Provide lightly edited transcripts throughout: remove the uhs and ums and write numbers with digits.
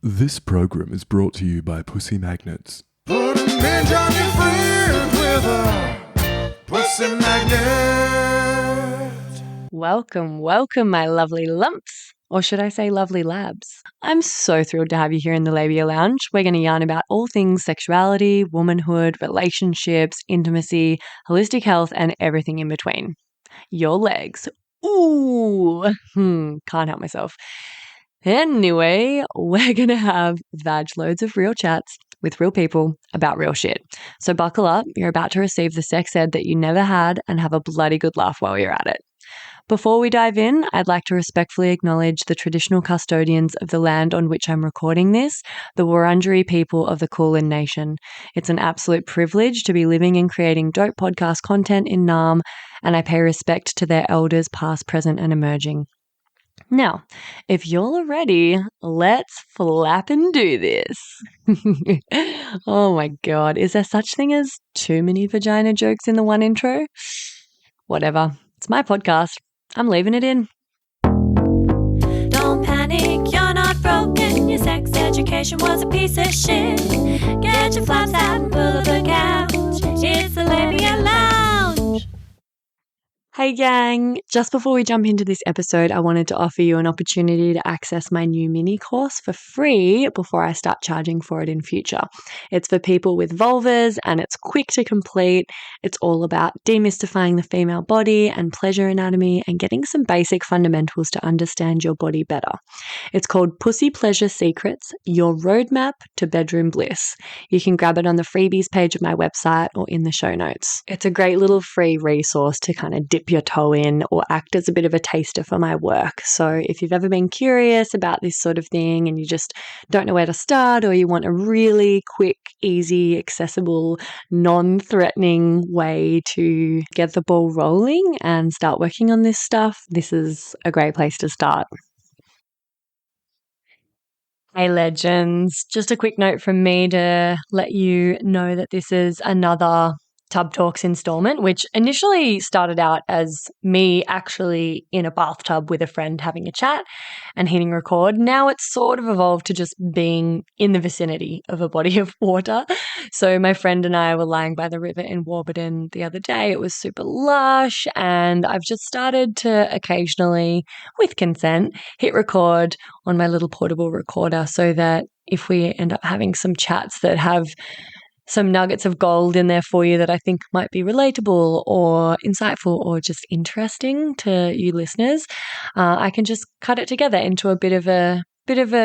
This program is brought to you by Pussy Magnets. Put a midge on your fridge with a pussy magnet. Welcome, my lovely lumps. Or should I say lovely labs? I'm so thrilled to have you here in the Labia Lounge. We're going to yarn about all things sexuality, womanhood, relationships, intimacy, holistic health, and everything in between. Your legs. Ooh, can't help myself. Anyway, we're going to have vag loads of real chats with real people about real shit. So buckle up, you're about to receive the sex ed that you never had and have a bloody good laugh while you're at it. Before we dive in, I'd like to respectfully acknowledge the traditional custodians of the land on which I'm recording this, the Wurundjeri people of the Kulin Nation. It's an absolute privilege to be living and creating dope podcast content in Naarm, and I pay respect to their elders past, present, and emerging. Now, if you're ready, let's flap and do this. Oh my God, is there such thing as too many vagina jokes in the one intro? Whatever, it's my podcast. I'm leaving it in. Don't panic, you're not broken. Your sex education was a piece of shit. Get your flaps out and pull up a couch. It's the Labia Lounge. Hey gang, just before we jump into this episode, I wanted to offer you an opportunity to access my new mini course for free before I start charging for it in future. It's for people with vulvas and it's quick to complete. It's all about demystifying the female body and pleasure anatomy and getting some basic fundamentals to understand your body better. It's called Pussy Pleasure Secrets, Your Roadmap to Bedroom Bliss. You can grab it on the freebies page of my website or in the show notes. It's a great little free resource to kind of dip your toe in or act as a bit of a taster for my work. So if you've ever been curious about this sort of thing and you just don't know where to start, or you want a really quick, easy, accessible, non-threatening way to get the ball rolling and start working on this stuff, this is a great place to start. Hey legends, just a quick note from me to let you know that this is another Tub Talks installment, which initially started out as me actually in a bathtub with a friend having a chat and hitting record. Now it's sort of evolved to just being in the vicinity of a body of water. So my friend and I were lying by the river in Warby the other day. It was super lush, and I've just started to occasionally, with consent, hit record on my little portable recorder so that if we end up having some chats that have some nuggets of gold in there for you that I think might be relatable or insightful or just interesting to you listeners, I can just cut it together into a bit of a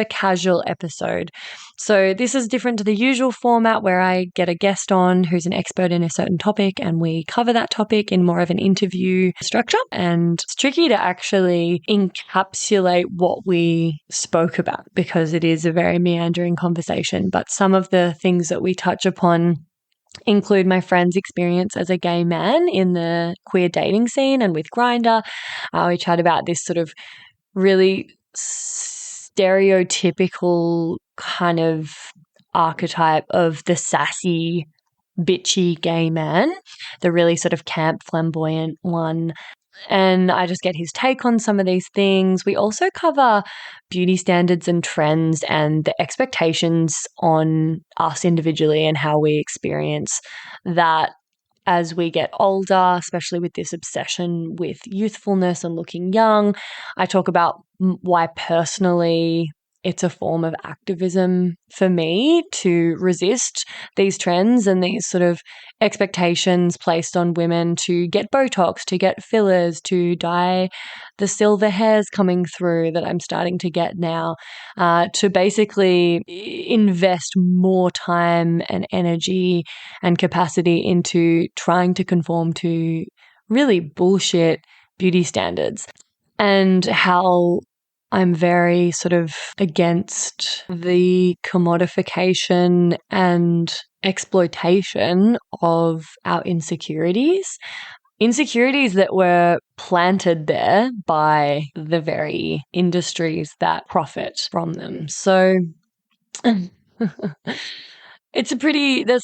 casual episode. So this is different to the usual format where I get a guest on who's an expert in a certain topic and we cover that topic in more of an interview structure. And it's tricky to actually encapsulate what we spoke about because it is a very meandering conversation. But some of the things that we touch upon include my friend's experience as a gay man in the queer dating scene and with Grindr. We chat about this sort of really stereotypical kind of archetype of the sassy, bitchy gay man, the really sort of camp, flamboyant one. And I just get his take on some of these things. We also cover beauty standards and trends and the expectations on us individually and how we experience that as we get older, especially with this obsession with youthfulness and looking young. I talk about why personally it's a form of activism for me to resist these trends and these sort of expectations placed on women to get Botox, to get fillers, to dye the silver hairs coming through that I'm starting to get now, to basically invest more time and energy and capacity into trying to conform to really bullshit beauty standards, and how I'm very sort of against the commodification and exploitation of our insecurities that were planted there by the very industries that profit from them. So there's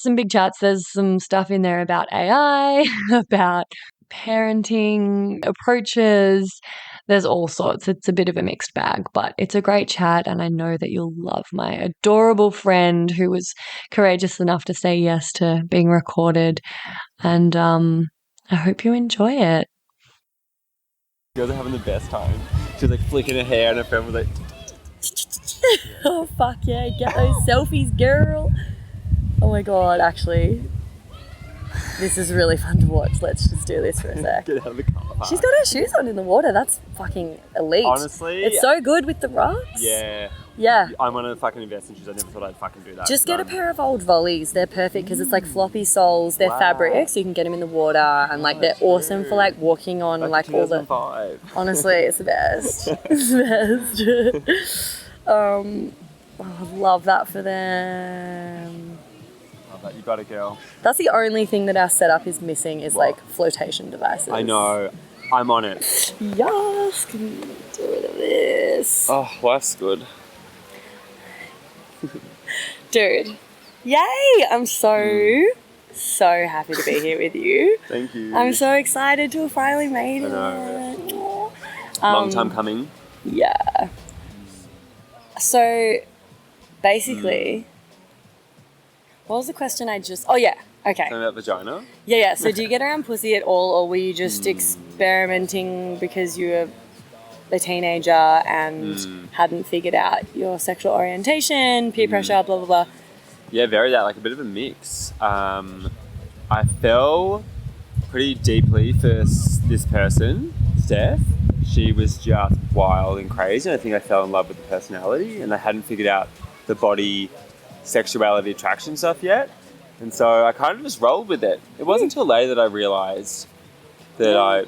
some big chats. There's some stuff in there about AI, about parenting approaches. there's all sorts. It's a bit of a mixed bag, but it's a great chat, and I know that you'll love my adorable friend who was courageous enough to say yes to being recorded, and I hope you enjoy it. Girls are having the best time. She was like flicking her hair and her friend was like... Oh fuck yeah, get those selfies, girl. Oh my god, actually, this is really fun to watch. Let's just do this for a sec. Get out of the car park. She's got her shoes on in the water. That's fucking elite. Honestly, it's so good with the rocks. Yeah. Yeah. I'm gonna fucking invest in shoes. I never thought I'd fucking do that. Just get a pair of old volleys. They're perfect because it's like floppy soles. They're fabric, so you can get them in the water, and like they're awesome for like walking on like all the. Honestly, it's the best. It's the best. I love that for them. Love that. You got it, girl. That's the only thing that our setup is missing is like flotation devices. I know. I'm on it. Yes, can you do it of this? Oh, life's good. Dude, yay! I'm so happy to be here with you. Thank you. I'm so excited to have finally made it. I know. Long time coming. Yeah. So, basically, what was the question I just... Oh, yeah. Okay. Something about vagina? Yeah. So, do you get around pussy at all, or were you just experimenting because you were a teenager and hadn't figured out your sexual orientation, peer pressure, blah, blah, blah? Yeah, very that. Like a bit of a mix. I fell pretty deeply for this person, Steph. She was just wild and crazy. And I think I fell in love with the personality, and I hadn't figured out the body, sexuality, attraction stuff yet. And so I kind of just rolled with it. It wasn't until later that I realised that I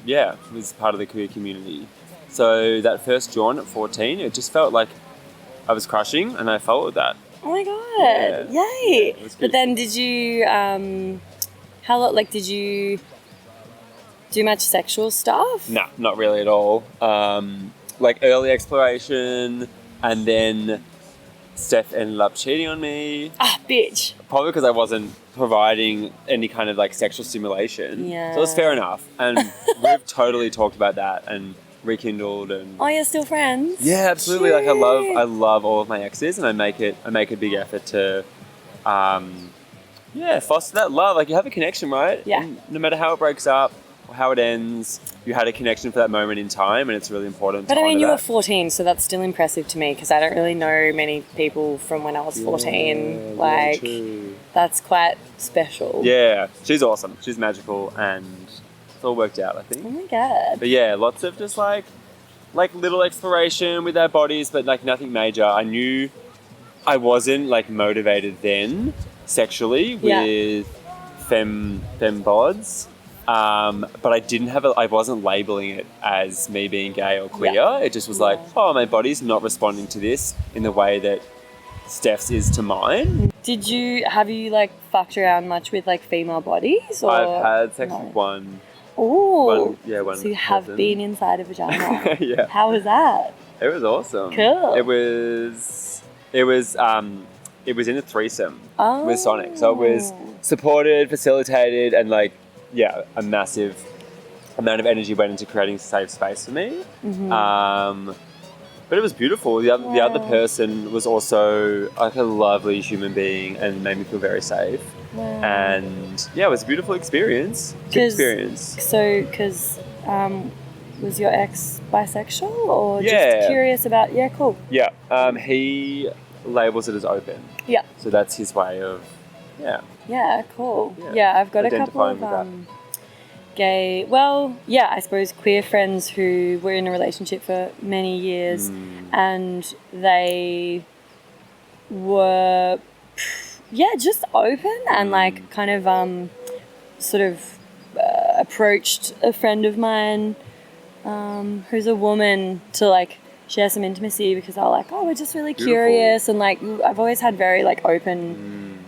was part of the queer community. So that first Jawn at 14, it just felt like I was crushing, and I followed that. Oh my god! Yeah. Yay! It was good. But then, did you did you do much sexual stuff? No, not really at all. Like early exploration, and then Steph ended up cheating on me. Ah, bitch. Probably because I wasn't providing any kind of like sexual stimulation. Yeah. So it's fair enough. And we've totally talked about that and rekindled and... Oh, you're still friends? Yeah, absolutely. Cute. Like I love all of my exes, and I make a big effort to foster that love. Like you have a connection, right? Yeah. And no matter how it breaks up or how it ends, you had a connection for that moment in time, and it's really important But to I mean, honour you were that. 14, so that's still impressive to me because I don't really know many people from when I was 14. Like, true. that's quite special. Yeah, she's awesome. She's magical, and it's all worked out, I think. Oh my god. But yeah, lots of just like little exploration with our bodies, but like nothing major. I knew I wasn't like motivated then sexually with femme bods. But I wasn't labeling it as me being gay or queer. Yeah. It just was like, oh, my body's not responding to this in the way that Steph's is to mine. Have you like fucked around much with like female bodies? Or? I've had sex with one. Ooh. One. So you have person. been inside a vagina. Yeah. How was that? It was awesome. Cool. It was in a threesome with Sonic. So it was supported, facilitated, and like, a massive amount of energy went into creating a safe space for me. Mm-hmm. But it was beautiful. The other person was also like a lovely human being and made me feel very safe. Wow. And it was a beautiful experience. Good experience. So, because was your ex bisexual or Yeah. just curious about? Yeah, cool. Yeah. He labels it as open. Yeah. So that's his way of, Yeah, cool. Yeah. Yeah, I've got a couple Identifying of with gay, I suppose queer friends who were in a relationship for many years and they were, just open and like kind of approached a friend of mine who's a woman to like share some intimacy because they're like, oh, we're just really curious, and like I've always had very like open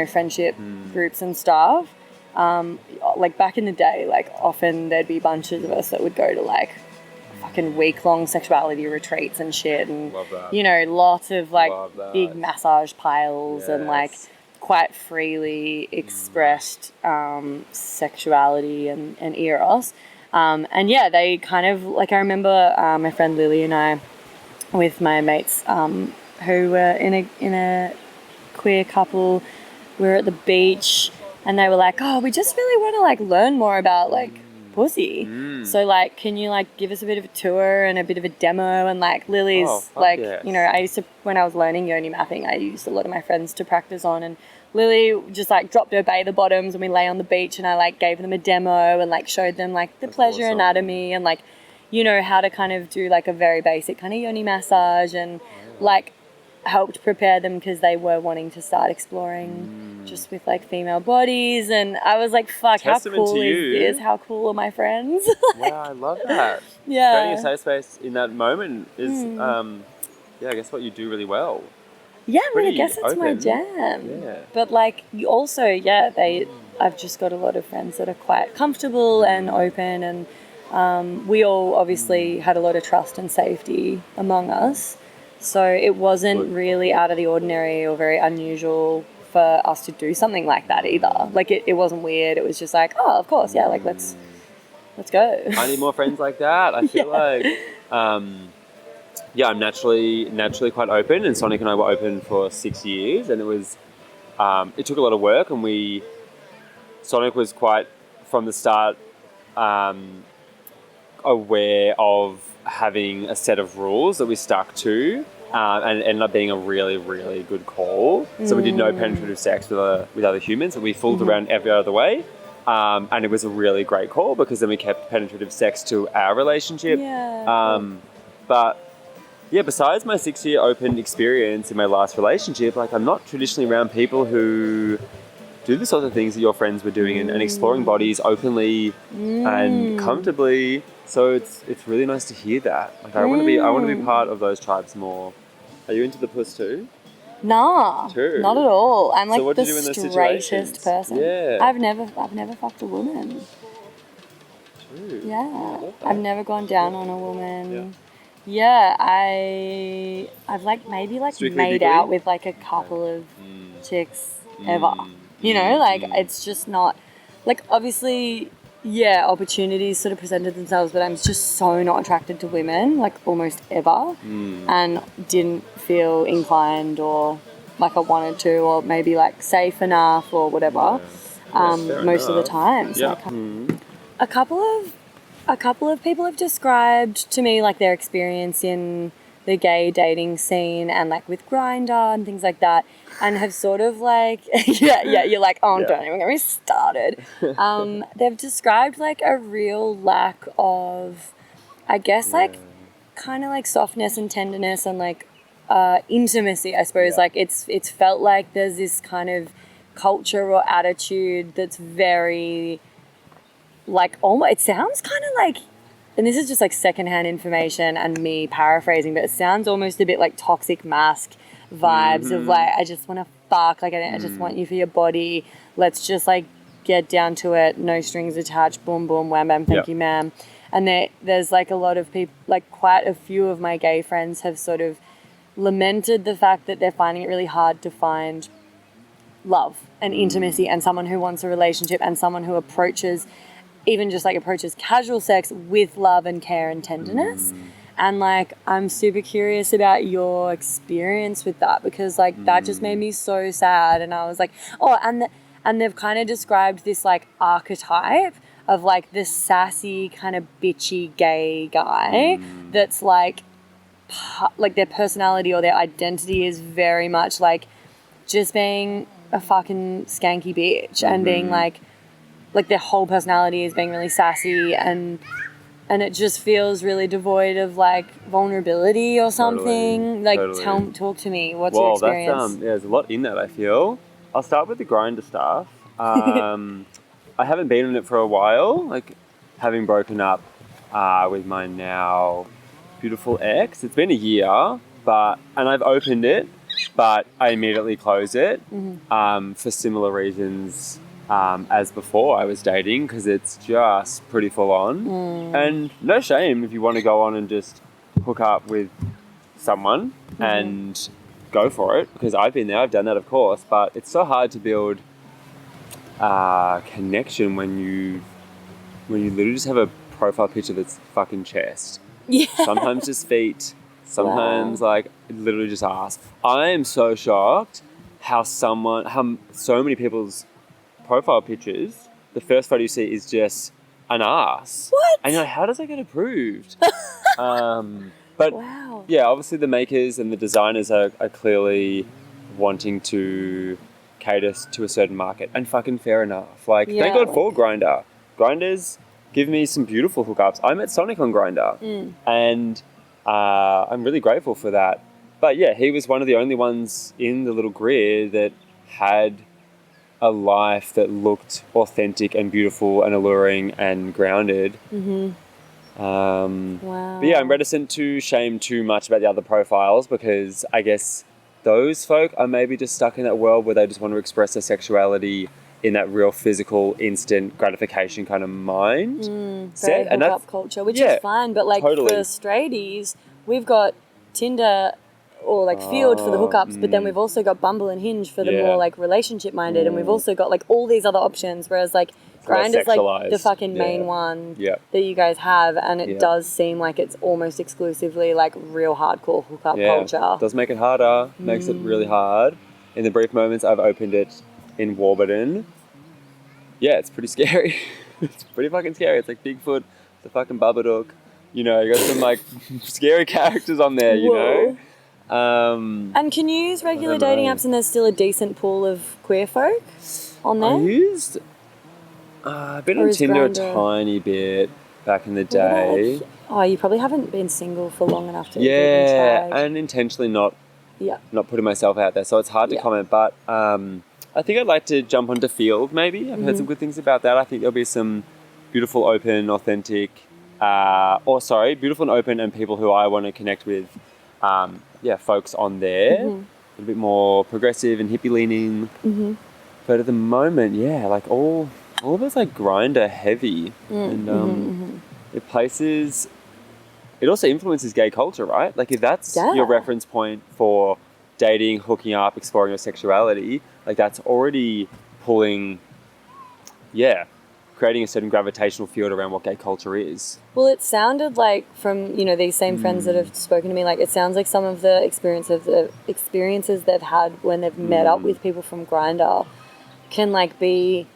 friendship groups and stuff. Like back in the day, like often there'd be bunches of us that would go to like fucking week-long sexuality retreats and shit, and Love that. lots of like Love that. big massage piles and like quite freely expressed sexuality and eros. And yeah, they kind of like, I remember my friend Lily and I with my mates who were in a queer couple. We were at the beach and they were like, oh, we just really want to like learn more about like pussy. So like, can you like give us a bit of a tour and a bit of a demo? And like Lily's like, you know, I used to, when I was learning yoni mapping, I used a lot of my friends to practice on, and Lily just like dropped her bather bottoms and we lay on the beach and I like gave them a demo and like showed them like the pleasure anatomy and like, you know, how to kind of do like a very basic kind of yoni massage, and like helped prepare them because they were wanting to start exploring just with like female bodies. And I was like, fuck, Testament how cool to is you. this? How cool are my friends? Wow, I love that. Yeah. Creating a safe space in that moment is, I guess what you do really well. Yeah, I mean, I Pretty guess it's my open. jam. Yeah. But like, you also, I've just got a lot of friends that are quite comfortable and open, and we all obviously had a lot of trust and safety among us. So it wasn't really out of the ordinary or very unusual for us to do something like that either. Like it wasn't weird. It was just like, oh, of course, yeah, like let's go. I need more friends like that. I feel like, I'm naturally quite open, and Sonic and I were open for 6 years, and it was, it took a lot of work, and Sonic was quite, from the start, aware of having a set of rules that we stuck to, and it ended up being a really, really good call. So we did no penetrative sex with other humans, and we fooled around every other way. And it was a really great call because then we kept penetrative sex to our relationship. Yeah. But yeah, besides my 6-year open experience in my last relationship, like I'm not traditionally around people who do the sort of things that your friends were doing and exploring bodies openly and comfortably. So it's really nice to hear that. Like I want to be part of those tribes more. Are you into the puss too? Nah, True. not at all. I'm like So what do the you do in those straightest situations? person. Yeah. I've never fucked a woman. True. Yeah, love that. I've never gone down on a woman. Yeah, I've like maybe like Strictly made diggly? out with like a couple of chicks ever. You know, like it's just not like, obviously, yeah, opportunities sort of presented themselves, but I'm just so not attracted to women, like almost ever, and didn't feel inclined or like I wanted to, or maybe like safe enough or whatever. Fair Most of the enough. time. So Yeah. a couple of people have described to me like their experience in the gay dating scene and like with Grindr and things like that, and have sort of like you're like, oh, don't even get me started. They've described like a real lack of, I guess, like kind of like softness and tenderness and like intimacy, I suppose. Like it's felt like there's this kind of culture or attitude that's very like, almost, it sounds kind of like, and this is just like secondhand information and me paraphrasing, but it sounds almost a bit like toxic mask vibes of like, I just want to fuck, like I just want you for your body, let's just like get down to it, no strings attached, boom boom wham bam, thank you ma'am. And there's like a lot of people, like quite a few of my gay friends have sort of lamented the fact that they're finding it really hard to find love and intimacy and someone who wants a relationship and someone who approaches casual sex with love and care and tenderness. And like, I'm super curious about your experience with that, because like that just made me so sad. And I was like, oh, and they've kind of described this like archetype of like this sassy kind of bitchy gay guy that's like their personality or their identity is very much like just being a fucking skanky bitch and being like their whole personality is being really sassy, and it just feels really devoid of like vulnerability or something. Talk to me. What's your experience? There's a lot in that, I feel. I'll start with the Grindr stuff. I haven't been on it for a while, like having broken up with my now beautiful ex. It's been a year, and I've opened it, but I immediately closed it for similar reasons as before I was dating, because it's just pretty full on. And no shame if you want to go on and just hook up with someone and go for it, because I've been there, I've done that, of course, but it's so hard to build connection when you literally just have a profile picture that's fucking chest. Yeah. Sometimes just feet. Sometimes like literally just ass. I am so shocked how so many people's profile pictures, the first photo you see is just an ass. What? And you're like, how does that get approved? But Wow. yeah, obviously the makers and the designers are clearly wanting to cater to a certain market, and fucking fair enough. Like, thank God for Grindr. Grinders give me some beautiful hookups. I met Sonic on Grindr, and I'm really grateful for that. But yeah, he was one of the only ones in the little grid that had a life that looked authentic and beautiful and alluring and grounded. Wow. But yeah, I'm reticent to shame too much about the other profiles, because I guess those folk are maybe just stuck in that world where they just want to express their sexuality in that real physical, instant gratification kind of mind Very set. And hookup that's culture, which is fine, but like totally. for straighties, we've got Tinder or like Field for the hookups, but then we've also got Bumble and Hinge for the more like relationship minded, and we've also got like all these other options, whereas like Grindr's like the fucking main one that you guys have, and it does seem like it's almost exclusively like real hardcore hookup culture. It does make it harder, makes it really hard. In the brief moments I've opened it in Warburton, it's pretty scary. It's pretty fucking scary. It's like Bigfoot, the fucking Babadook, you know, you got some like scary characters on there, you know. And can you use regular dating apps and there's still a decent pool of queer folk on there? I've been on Tinder a tiny bit back in the day. You probably haven't been single for long enough to even try. And intentionally not putting myself out there, so it's hard to comment, but I think I'd like to jump onto Field maybe. I've heard some good things about that. I think there'll be some beautiful, open, authentic, beautiful and open, and people who I want to connect with, folks on there. A little bit more progressive and hippie leaning. But at the moment, like all of it's like Grindr heavy, and it also influences gay culture, right? Like if that's your reference point for dating, hooking up, exploring your sexuality, like that's already pulling, creating a certain gravitational field around what gay culture is. Well, it sounded like from, these same friends that have spoken to me, like it sounds like some of the experiences they've had when they've met up with people from Grindr can like be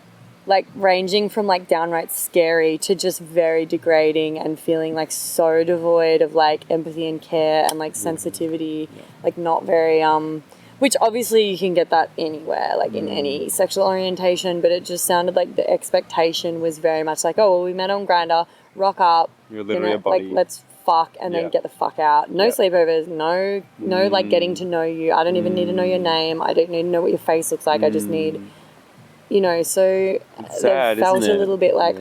like ranging from like downright scary to just very degrading and feeling like so devoid of like empathy and care and like sensitivity, like not very which obviously you can get that anywhere, like in any sexual orientation, but it just sounded like the expectation was very much like, oh well, we met on Grindr, rock up, you're literally a body, like let's fuck and then get the fuck out. No sleepovers, no like getting to know you. I don't even need to know your name. I don't need to know what your face looks like. I just need so sad, they felt isn't it? a little bit like,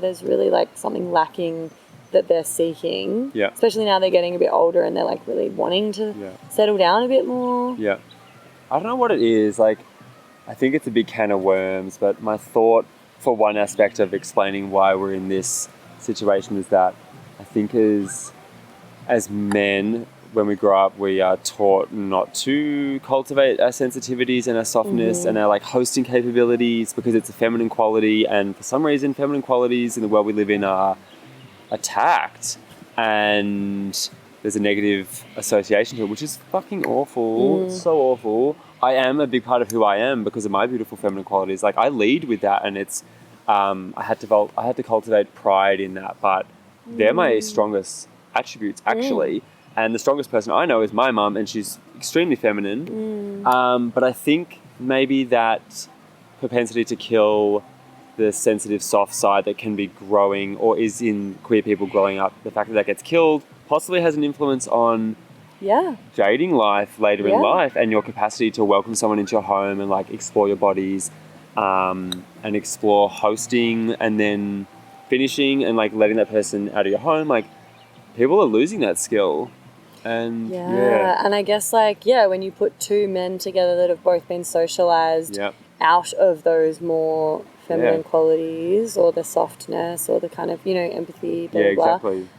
there's really like something lacking that they're seeking. Yeah. Especially now they're getting a bit older and they're like really wanting to settle down a bit more. Yeah. I don't know what it is. Like, I think it's a big can of worms, but my thought for one aspect of explaining why we're in this situation is that I think as men, when we grow up, we are taught not to cultivate our sensitivities and our softness and our like hosting capabilities because it's a feminine quality, and for some reason feminine qualities in the world we live in are attacked and there's a negative association to it, which is fucking awful. It's so awful. I am a big part of who I am because of my beautiful feminine qualities. Like I lead with that, and it's I had to cultivate pride in that, but they're my strongest attributes actually. And the strongest person I know is my mum, and she's extremely feminine. But I think maybe that propensity to kill the sensitive, soft side that can be growing or is in queer people growing up, the fact that gets killed possibly has an influence on dating life later in life and your capacity to welcome someone into your home and like explore your bodies and explore hosting and then finishing and like letting that person out of your home. Like people are losing that skill. And and I guess like when you put two men together that have both been socialized out of those more feminine qualities or the softness or the kind of empathy blah, blah, exactly.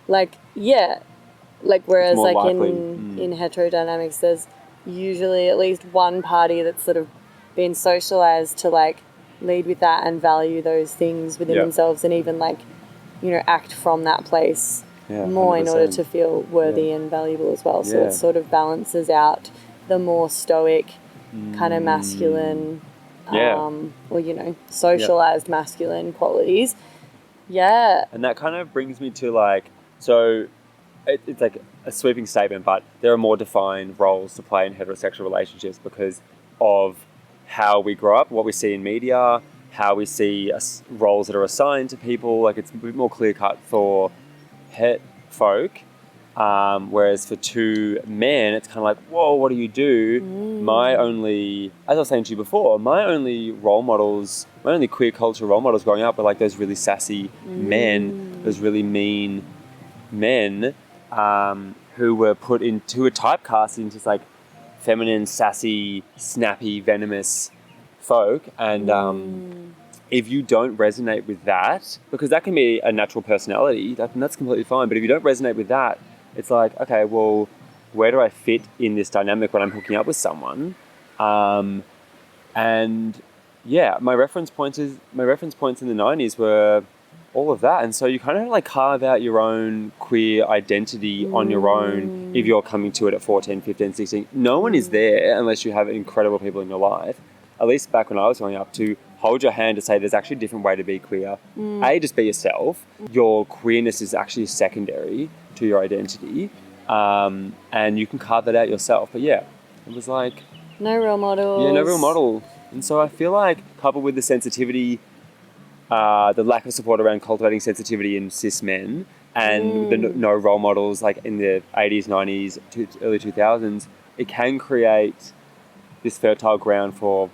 Like whereas like likely. in heterodynamics there's usually at least one party that's sort of been socialized to like lead with that and value those things within themselves and even like act from that place Yeah, more in order 100%. to feel worthy and valuable as well. So Yeah. it sort of balances out the more stoic, kind of masculine, Yeah. or, socialized masculine qualities. Yeah. And that kind of brings me to like, so it's like a sweeping statement, but there are more defined roles to play in heterosexual relationships because of how we grow up, what we see in media, how we see roles that are assigned to people. Like it's a bit more clear cut for het folk, whereas for two men, it's kind of like, whoa, what do you do? My only, as I was saying to you before, my only role models, my only queer culture role models growing up were like those really sassy men, those really mean men who were put into a typecast into like feminine, sassy, snappy, venomous folk. And if you don't resonate with that, because that can be a natural personality, that's completely fine. But if you don't resonate with that, it's like, okay, well, where do I fit in this dynamic when I'm hooking up with someone? And yeah, my reference points in the 90s were all of that. And so you kind of like carve out your own queer identity on your own if you're coming to it at 14, 15, 16. No one is there unless you have incredible people in your life, at least back when I was growing up, to hold your hand to say there's actually a different way to be queer. A, just be yourself. Your queerness is actually secondary to your identity. And you can carve that out yourself. But yeah, it was like... No role models. Yeah, no real model. And so I feel like coupled with the sensitivity, the lack of support around cultivating sensitivity in cis men, and the no role models like in the 80s, 90s, early 2000s, it can create this fertile ground for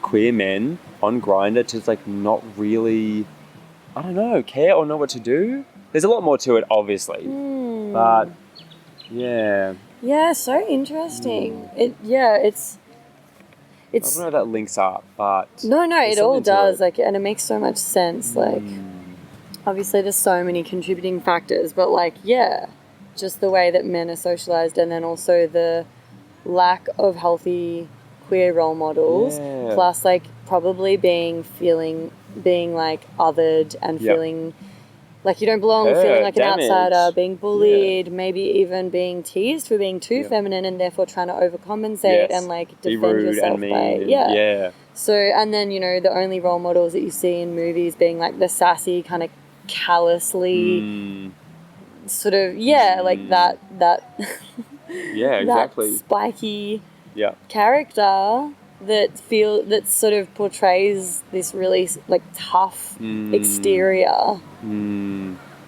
queer men on Grindr to like not really, I don't know, care or know what to do. There's a lot more to it, obviously, but yeah. Yeah, so interesting. It's I don't know if that links up, but no, there's it all something to does. it. Like, and it makes so much sense. Like, obviously, there's so many contributing factors, but like, yeah, just the way that men are socialized, and then also the lack of healthy queer role models, Yeah. plus like probably being like othered and Yep. feeling like you don't belong, Hurt, feeling like an damaged. outsider, being bullied, maybe even being teased for being too feminine and therefore trying to overcompensate Yes. and like Be defend rude yourself and mean. by And, yeah. So, and then, the only role models that you see in movies being like the sassy kind of callously sort of, like that Yeah, exactly. that spiky Yeah. character that sort of portrays this really like tough exterior.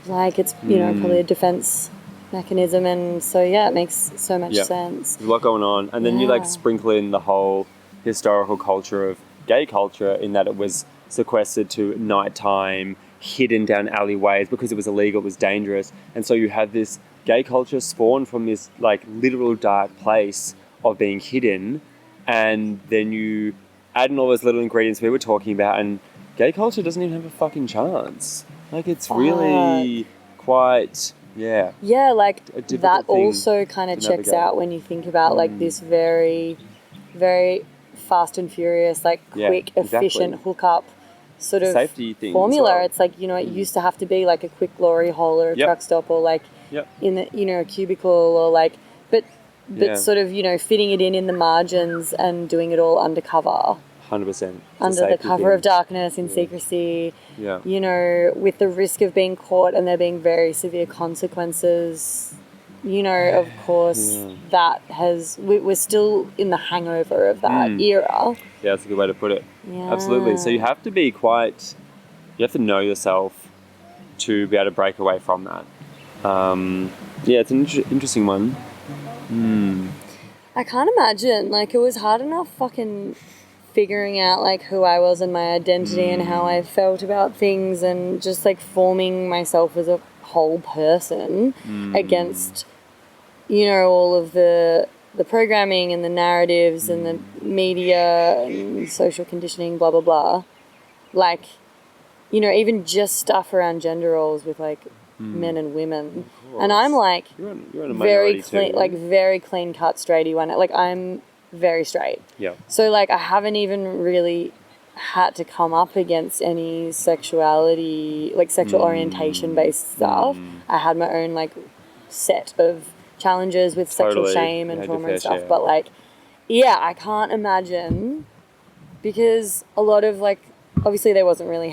Like it's, probably a defense mechanism, and so it makes so much sense. There's a lot going on. And then you like Yeah. sprinkle in the whole historical culture of gay culture in that it was sequestered to nighttime, hidden down alleyways because it was illegal, it was dangerous. And so you have this gay culture spawned from this like literal dark place of being hidden, and then you add in all those little ingredients we were talking about, and gay culture doesn't even have a fucking chance. Like it's really quite, like a difficult that thing also kind of to checks navigate. out when you think about like this very, very fast and furious, like Yeah, quick, exactly. efficient hookup sort of Safety thing as formula. well. It's like, it used to have to be like a quick glory hole or a Yep. truck stop or like Yep. in the, a cubicle or like, but Yeah. sort of, fitting it in the margins and doing it all undercover. 100%. Under the cover of darkness in secrecy, Yeah. with the risk of being caught and there being very severe consequences, of course, that we're still in the hangover of that era. Yeah, that's a good way to put it. Yeah. Absolutely. So you have to be you have to know yourself to be able to break away from that. It's an interesting one. I can't imagine, like, it was hard enough fucking figuring out, like, who I was and my identity and how I felt about things and just, like, forming myself as a whole person against, all of the programming and the narratives and the media and social conditioning, blah, blah, blah. Like, even just stuff around gender roles with, like, men and women. And I'm, like, You're in a very minority clean, too. like very clean cut straighty one. Like I'm very straight. Yeah. So like I haven't even really had to come up against any sexuality, like sexual orientation based stuff. I had my own like set of challenges with sexual Totally. shame You and had your trauma fair and stuff. share. But like, yeah, I can't imagine, because a lot of like, obviously there wasn't really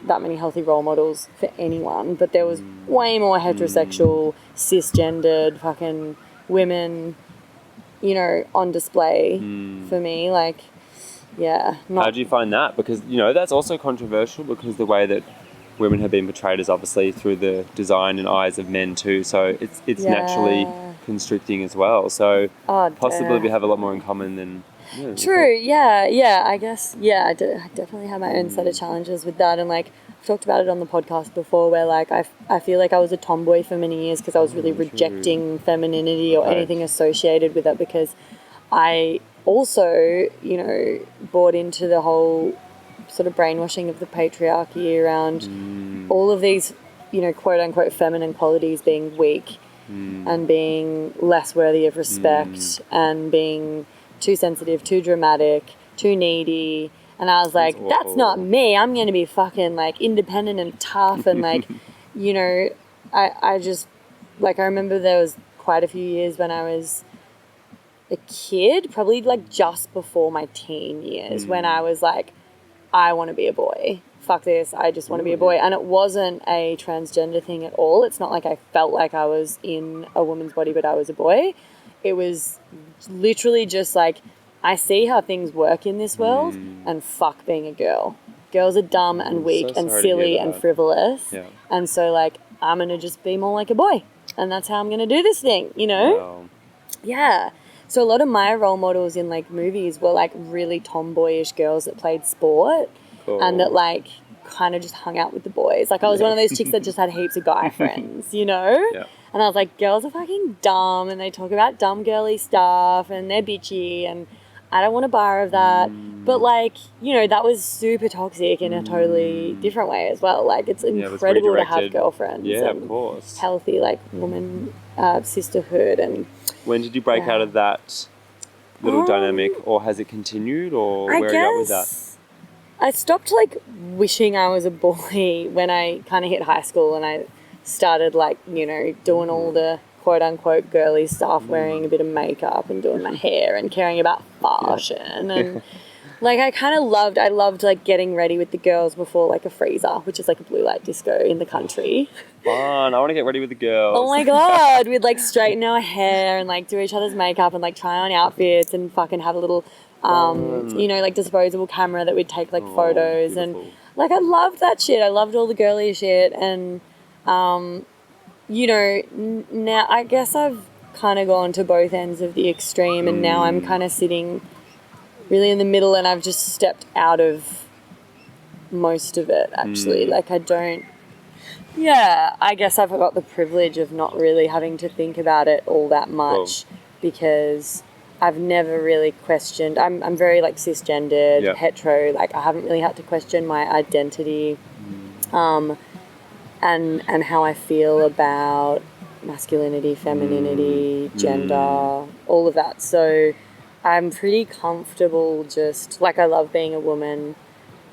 that many healthy role models for anyone, but there was way more heterosexual, cisgendered fucking women, you know, on display for me. Like, yeah. How do you find that? Because, you know, that's also controversial, because the way that women have been portrayed is obviously through the design and eyes of men too. So it's naturally constricting as well. So possibly we have a lot more in common than... Yeah, True, yeah, I guess, I definitely have my own set of challenges with that, and like, I've talked about it on the podcast before, where like, I feel like I was a tomboy for many years because I was really rejecting femininity or anything associated with it, because I also, you know, bought into the whole sort of brainwashing of the patriarchy around all of these, you know, quote unquote feminine qualities being weak and being less worthy of respect and being too sensitive, too dramatic, too needy. And I was like, that's not me. I'm going to be fucking like independent and tough. And like, you know, I just, like, I remember there was quite a few years when I was a kid, probably like just before my teen years, when I was like, I want to be a boy. Fuck this. I just want to be a boy. And it wasn't a transgender thing at all. It's not like I felt like I was in a woman's body, but I was a boy. It was literally just like, I see how things work in this world, and fuck being a girl. Girls are dumb and weak and silly and frivolous. Yeah. And so like, I'm going to just be more like a boy. And that's how I'm going to do this thing, you know? Wow. Yeah. So a lot of my role models in like movies were like really tomboyish girls that played sport and that like kind of just hung out with the boys. Like I was one of those chicks that just had heaps of guy friends, you know? Yeah. And I was like, girls are fucking dumb and they talk about dumb girly stuff and they're bitchy and I don't want a bar of that. But like, you know, that was super toxic in a totally different way as well. Like it's incredible to have girlfriends. Yeah, and of course. healthy like woman sisterhood. And when did you break out of that little dynamic, or has it continued, or where are you at with that? I stopped like wishing I was a boy when I kind of hit high school and I started like, you know, doing all the quote unquote girly stuff, wearing a bit of makeup and doing my hair and caring about fashion. And like I loved like getting ready with the girls before like a freezer, which is like a blue light disco in the country. Fun. I want to get ready with the girls. Oh my God. We'd like straighten our hair and like do each other's makeup and like try on outfits and fucking have a little you know, like disposable camera that we'd take like photos. Beautiful. And like I loved that shit. I loved all the girly shit. And you know, now I guess I've kind of gone to both ends of the extreme, and now I'm kind of sitting really in the middle, and I've just stepped out of most of it actually. Like I guess I've got the privilege of not really having to think about it all that much because I've never really questioned. I'm very like cisgendered, hetero. Like I haven't really had to question my identity, and how I feel about masculinity, femininity, gender, all of that. So I'm pretty comfortable. Just like I love being a woman,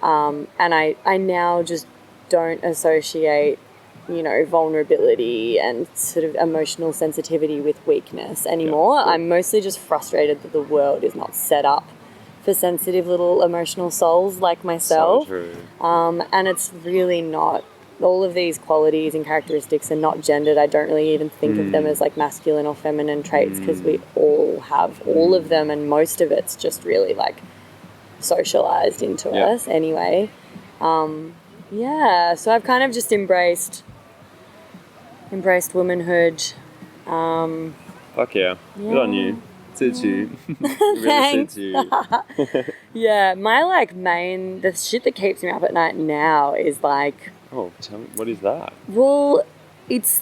and I now just don't associate, you know, vulnerability and sort of emotional sensitivity with weakness anymore. Yeah. I'm mostly just frustrated that the world is not set up for sensitive little emotional souls like myself. So true. And it's really not. All of these qualities and characteristics are not gendered. I don't really even think of them as like masculine or feminine traits because we all have all of them, and most of it's just really like socialized into us anyway. So I've kind of just embraced womanhood. Fuck yeah. Good on you. Suits you. Really Thanks. suits you. Yeah, my like the shit that keeps me up at night now is like, oh, tell me, what is that? well, it's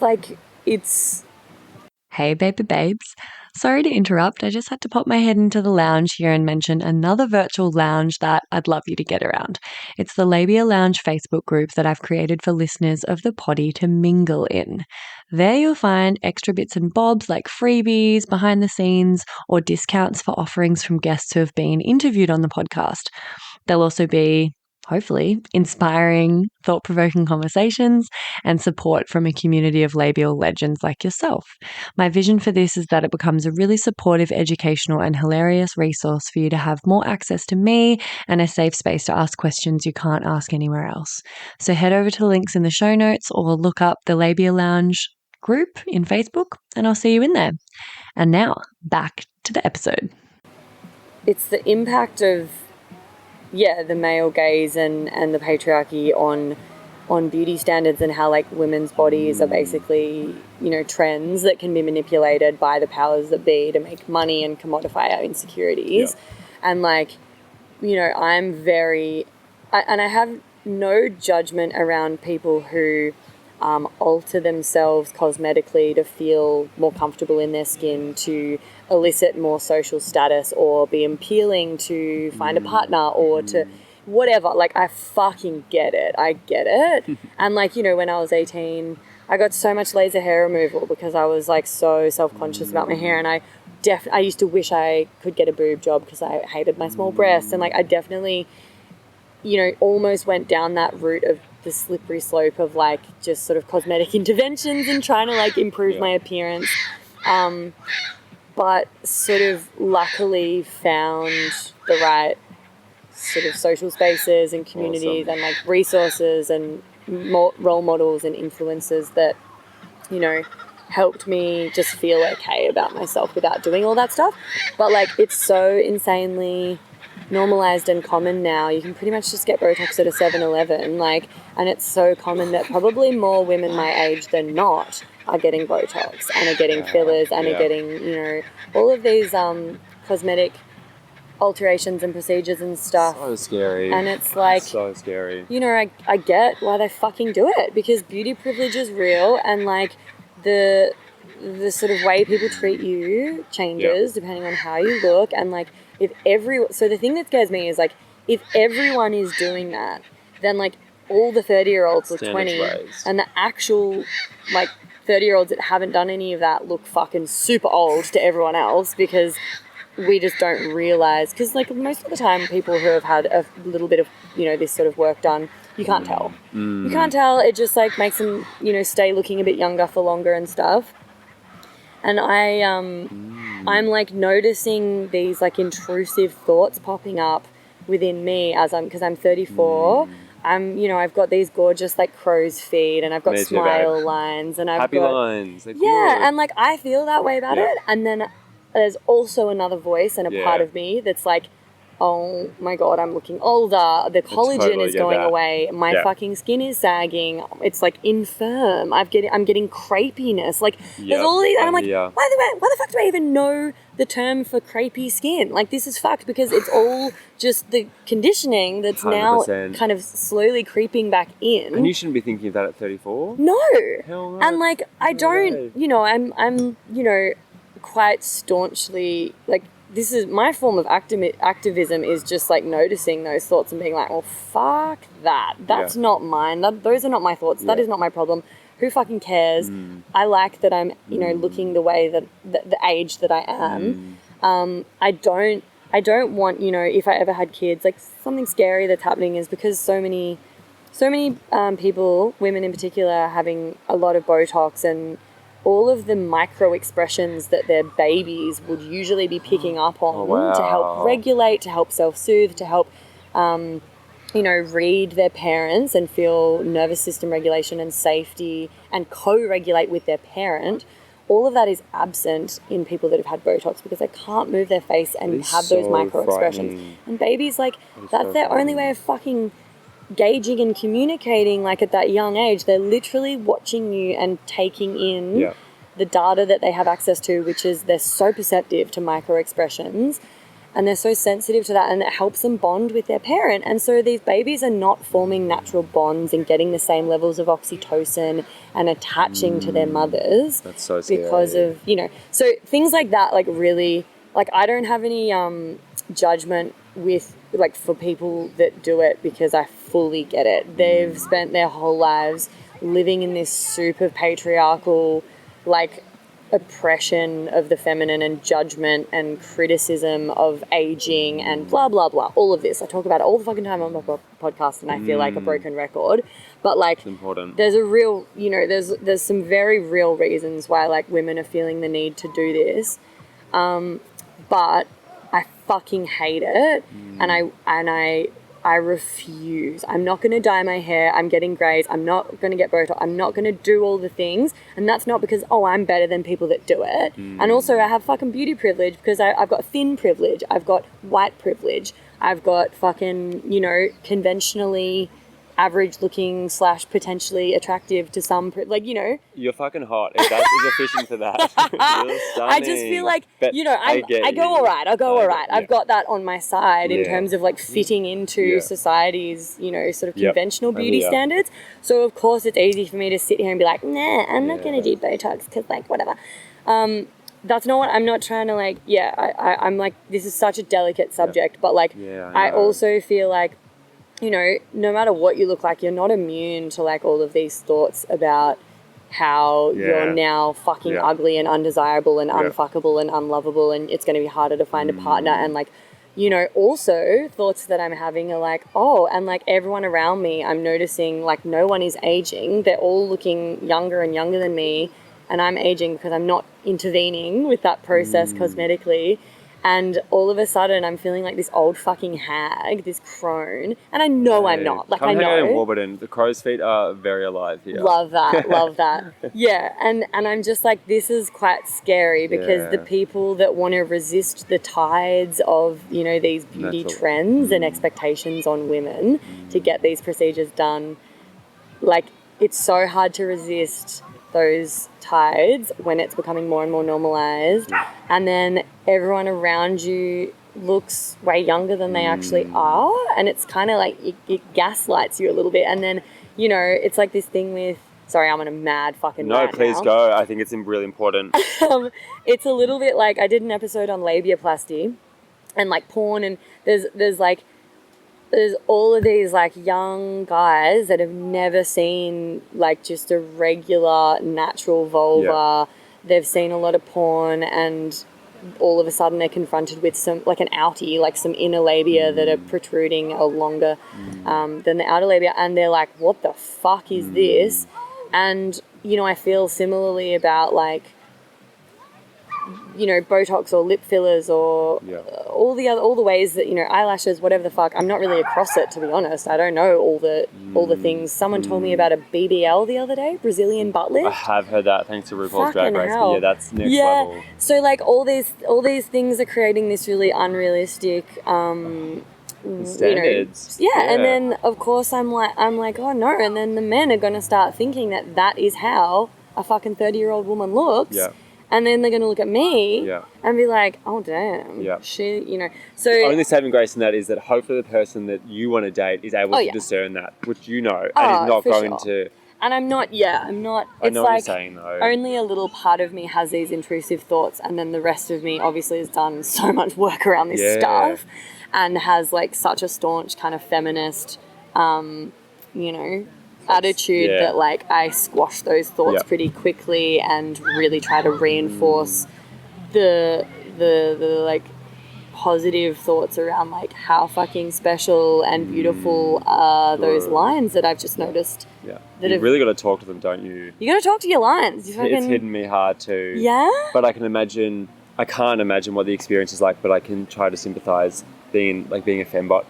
Hey, baby babes. Sorry to interrupt. I just had to pop my head into the lounge here and mention another virtual lounge that I'd love you to get around. It's the Labia Lounge Facebook group that I've created for listeners of the potty to mingle in. There you'll find extra bits and bobs like freebies, behind the scenes, or discounts for offerings from guests who have been interviewed on the podcast. There'll also be, hopefully, inspiring, thought-provoking conversations and support from a community of labial legends like yourself. My vision for this is that it becomes a really supportive, educational and hilarious resource for you to have more access to me and a safe space to ask questions you can't ask anywhere else. So head over to the links in the show notes or look up the Labia Lounge group in Facebook and I'll see you in there. And now, back to the episode. It's the impact of the male gaze and the patriarchy on beauty standards and how like women's bodies are basically, you know, trends that can be manipulated by the powers that be to make money and commodify our insecurities. And like, you know, I have no judgment around people who alter themselves cosmetically to feel more comfortable in their skin, to elicit more social status or be appealing to find a partner or to whatever. Like, I fucking get it. I get it. And like, you know, when I was 18, I got so much laser hair removal because I was like so self-conscious about my hair, and I used to wish I could get a boob job because I hated my small breasts, and like I definitely, you know, almost went down that route of the slippery slope of like just sort of cosmetic interventions and trying to like improve my appearance, but sort of luckily found the right sort of social spaces and communities and like resources and role models and influences that, you know, helped me just feel okay about myself without doing all that stuff. But like, it's so insanely normalised and common now. You can pretty much just get Botox at a 7-Eleven, like, and it's so common that probably more women my age than not are getting Botox and are getting fillers and are getting, you know, all of these cosmetic alterations and procedures and stuff. So scary. And it's like, so scary. You know, I get why they fucking do it, because beauty privilege is real, and like the sort of way people treat you changes depending on how you look. And like, so the thing that scares me is like, if everyone is doing that, then like all the 30-year-olds look 20 and the actual like 30-year-olds that haven't done any of that look fucking super old to everyone else, because we just don't realize, because like most of the time people who have had a little bit of, you know, this sort of work done, you can't tell. You can't tell. It just like makes them, you know, stay looking a bit younger for longer and stuff. And I'm like noticing these like intrusive thoughts popping up within me because I'm 34. You know, I've got these gorgeous like crow's feet, and I've got smile lines, and I've happy got lines. They're good. And like I feel that way about it. And then there's also another voice and a part of me that's like, oh my God, I'm looking older. The collagen totally is going away. My fucking skin is sagging. It's like infirm. I'm getting crepiness. Like there's all these, and I'm like, why the fuck do I even know the term for crepey skin? Like this is fucked, because it's all just the conditioning that's 100%. Now kind of slowly creeping back in. And you shouldn't be thinking of that at 34. No. Hell no. And like I don't, you know, I'm you know, quite staunchly like, this is my form of activism, is just like noticing those thoughts and being like, well, fuck that. That's not mine. Those are not my thoughts. That is not my problem. Who fucking cares? I like that I'm, you know, looking the way that the age that I am. I don't want, you know, if I ever had kids, like something scary that's happening is because so many people, women in particular, are having a lot of Botox, and all of the micro expressions that their babies would usually be picking up on to help regulate, to help self-soothe, to help, you know, read their parents and feel nervous system regulation and safety and co-regulate with their parent. All of that is absent in people that have had Botox, because they can't move their face and have those micro expressions. And babies, like, that's their only way of fucking gauging and communicating. Like at that young age, they're literally watching you and taking in the data that they have access to, which is they're so perceptive to micro expressions, and they're so sensitive to that, and it helps them bond with their parent. And so these babies are not forming natural bonds and getting the same levels of oxytocin and attaching to their mothers. That's so scary. Because of, you know, so things like that, like really, like I don't have any judgment with, like, for people that do it, because I fully get it. They've spent their whole lives living in this super patriarchal, like, oppression of the feminine and judgment and criticism of aging and blah, blah, blah. All of this. I talk about it all the fucking time on my podcast and I feel like a broken record. But like, It's important. there's a real, you know, there's some very real reasons why like women are feeling the need to do this. But I fucking hate it. And I refuse. I'm not going to dye my hair. I'm getting greys. I'm not going to get Botox. I'm not going to do all the things. And that's not because, I'm better than people that do it. And also I have fucking beauty privilege because I've got thin privilege. I've got white privilege. I've got fucking, you know, conventionally average looking / potentially attractive to some, like, you know. You're fucking hot. If that is efficient for that. You're I just feel like, but you know, I go all right. I'll go all right. I've got that on my side in terms of like fitting into society's, you know, sort of conventional beauty standards. So of course it's easy for me to sit here and be like, nah, I'm not going to do Botox because like whatever. That's not what I'm not trying to like, I'm like, this is such a delicate subject, but like, I also feel like, you know, no matter what you look like, you're not immune to like all of these thoughts about how you're now fucking ugly and undesirable and unfuckable and unlovable and it's going to be harder to find a partner. And like, you know, also thoughts that I'm having are like, and like everyone around me, I'm noticing like no one is aging. They're all looking younger and younger than me. And I'm aging because I'm not intervening with that process cosmetically. And all of a sudden, I'm feeling like this old fucking hag, this crone. And I know I'm not. Like, Come I hang out in know. Warburton. The crow's feet are very alive here. Love that. Love that. Yeah. And I'm just like, this is quite scary because the people that want to resist the tides of, you know, these beauty trends and expectations on women to get these procedures done, like, it's so hard to resist those tides when it's becoming more and more normalised, and then everyone around you looks way younger than they actually are, and it's kind of like it gaslights you a little bit. And then, you know, it's like this thing with, sorry, I'm on a mad fucking rant please now. go. I think it's really important. It's a little bit like I did an episode on labiaplasty and like porn, and there's all of these like young guys that have never seen like just a regular natural vulva. They've seen a lot of porn, and all of a sudden they're confronted with some like an outie, like some inner labia that are protruding or longer than the outer labia, and they're like, what the fuck is this? And, you know, I feel similarly about like, you know, Botox or lip fillers or all the ways that, you know, eyelashes, whatever the fuck. I'm not really across it, to be honest. I don't know all the things. Someone told me about a BBL the other day, Brazilian butt lift. I have heard that thanks to RuPaul's Drag Fucking Race. hell. But yeah, that's next level. So like all these things are creating this really unrealistic Standards. You know, and then of course I'm like, oh no, and then the men are gonna start thinking that is how a fucking 30-year-old woman looks. Yeah. And then they're going to look at me and be like, oh, damn. Yeah. She, you know. So only saving grace in that is that hopefully the person that you want to date is able to discern that, which you know, and is not going to. And I'm not. I It's know what like you're saying, though. only a little part of me has these intrusive thoughts, and then the rest of me obviously has done so much work around this stuff and has like such a staunch kind of feminist, you know, attitude that like I squash those thoughts pretty quickly and really try to reinforce the like positive thoughts around like how fucking special and beautiful are those lines that I've just noticed. You've really got to talk to them, don't you? You got to talk to your lines. It's hitting me hard too. Yeah? But I can't imagine what the experience is like, but I can try to sympathise being a fembot.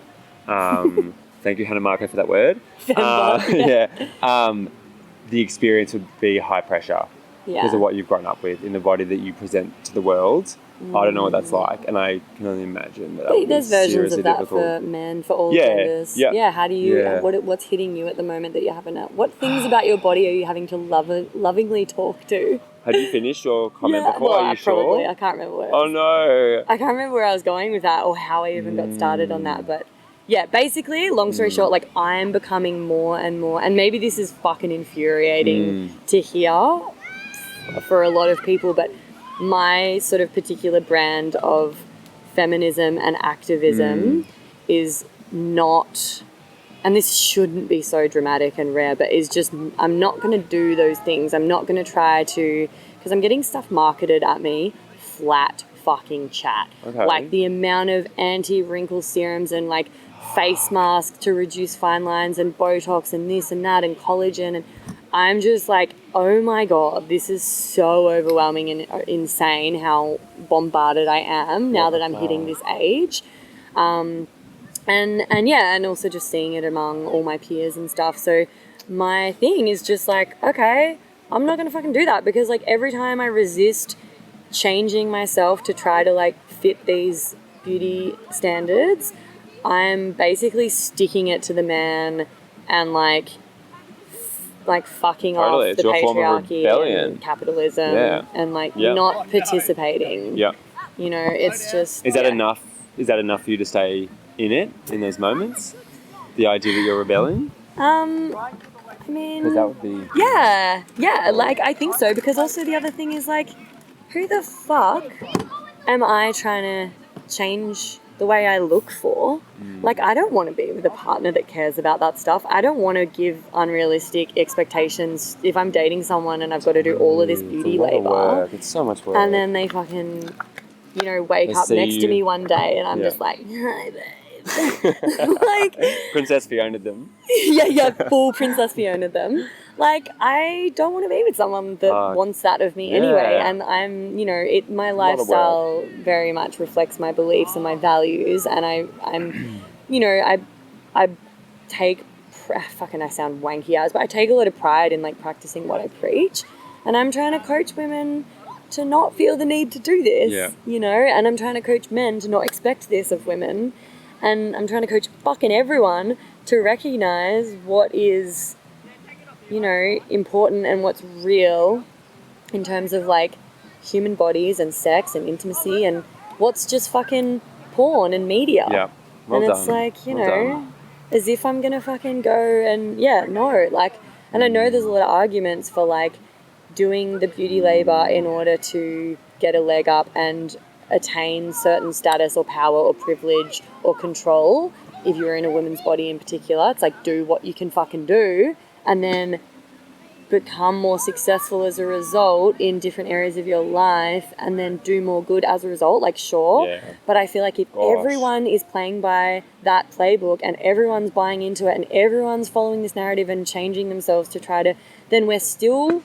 Thank you, Hannah Marco, for that word. The experience would be high pressure because of what you've grown up with in the body that you present to the world. I don't know what that's like, and I can only imagine that. There's versions of that for men, for all genders. Yeah. How do you? What's hitting you at the moment that you're having? What things about your body are you having to lovingly talk to? Had you finished your comment before? Well, are you probably. sure? I can't remember where. Oh no! I can't remember where I was going with that, or how I even got started on that, but. Yeah, basically, long story short, like I'm becoming more and more, and maybe this is fucking infuriating to hear for a lot of people, but my sort of particular brand of feminism and activism is not, and this shouldn't be so dramatic and rare, but is just, I'm not going to do those things. I'm not going to try to because I'm getting stuff marketed at me, flat fucking chat. Okay. Like the amount of anti-wrinkle serums and like face masks to reduce fine lines and Botox and this and that and collagen, and I'm just like, oh my God, this is so overwhelming and insane how bombarded I am now that I'm hitting this age. And also just seeing it among all my peers and stuff. So my thing is just like, okay, I'm not gonna fucking do that, because like every time I resist changing myself to try to like fit these beauty standards, I'm basically sticking it to the man and like fucking Totally. off It's the your form of patriarchy rebellion. and capitalism and like Yeah. not participating. Yeah. You know, it's just... Is that enough? Is that enough for you to stay in it in those moments? The idea that you're rebelling? I mean... Because that would be... Yeah, like I think so, because also the other thing is like, who the fuck am I trying to change the way I look for? Like, I don't want to be with a partner that cares about that stuff. I don't want to give unrealistic expectations if I'm dating someone and I've got to do all of this beauty It's a lot of labor. work. It's so much work. And then they fucking, you know, wake They up see next to you. me one day and I'm Yeah. just like, hi, babe. Like, Princess Fiona them. yeah, full Princess Fiona them. Like, I don't want to be with someone that wants that of me anyway. Yeah. And I'm, you know, my lot of lifestyle very much reflects my beliefs and my values. And I'm, you know, I take, fucking I sound wanky as, but I take a lot of pride in like practicing what I preach. And I'm trying to coach women to not feel the need to do this, you know, and I'm trying to coach men to not expect this of women. And I'm trying to coach fucking everyone to recognize what is, you know, important and what's real in terms of like human bodies and sex and intimacy, and what's just fucking porn and media. Yeah. Well and done. it's like, you Well know, done. as if I'm gonna fucking go and like, and I know there's a lot of arguments for like doing the beauty labor in order to get a leg up and attain certain status or power or privilege or control. If you're in a woman's body in particular, it's like, do what you can fucking do and then become more successful as a result in different areas of your life, and then do more good as a result, like, sure. Yeah. But I feel like if everyone is playing by that playbook and everyone's buying into it and everyone's following this narrative and changing themselves to try to, then we're still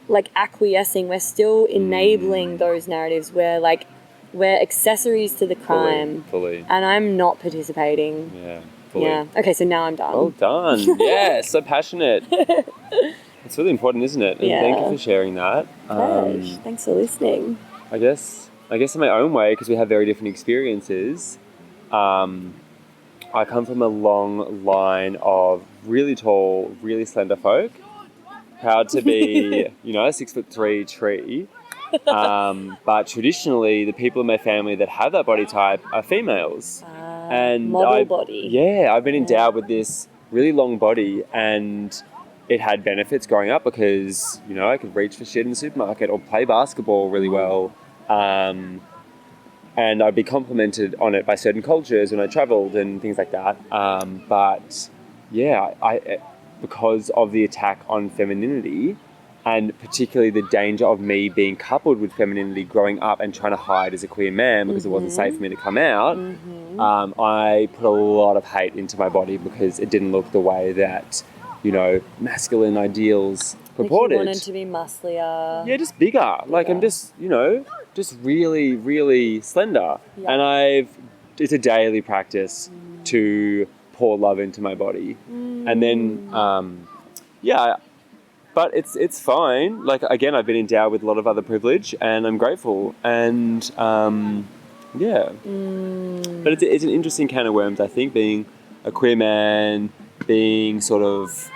like acquiescing, we're still enabling those narratives where like we're accessories to the crime. Fully. And I'm not participating. Yeah. Fully. Yeah. Okay, so now I'm done. Well done. Yeah, so passionate. It's really important, isn't it? And thank you for sharing that. Gosh, thanks for listening. I guess in my own way, because we have very different experiences, I come from a long line of really tall, really slender folk, proud to be, you know, a 6'3" tree. But traditionally, the people in my family that have that body type are females. And model body. Yeah, I've been endowed with this really long body, and it had benefits growing up because, you know, I could reach for shit in the supermarket or play basketball really well. And I'd be complimented on it by certain cultures when I travelled and things like that. But yeah, I because of the attack on femininity, and particularly the danger of me being coupled with femininity growing up and trying to hide as a queer man because it wasn't safe for me to come out, I put a lot of hate into my body because it didn't look the way that, you know, masculine ideals purported. Like you wanted to be musclier. Yeah, just bigger. Like I'm just, you know, just really, really slender. Yeah. And it's a daily practice to pour love into my body. And then, but it's fine. Like, again, I've been endowed with a lot of other privilege and I'm grateful. And, But it's an interesting can of worms, I think, being a queer man, being sort of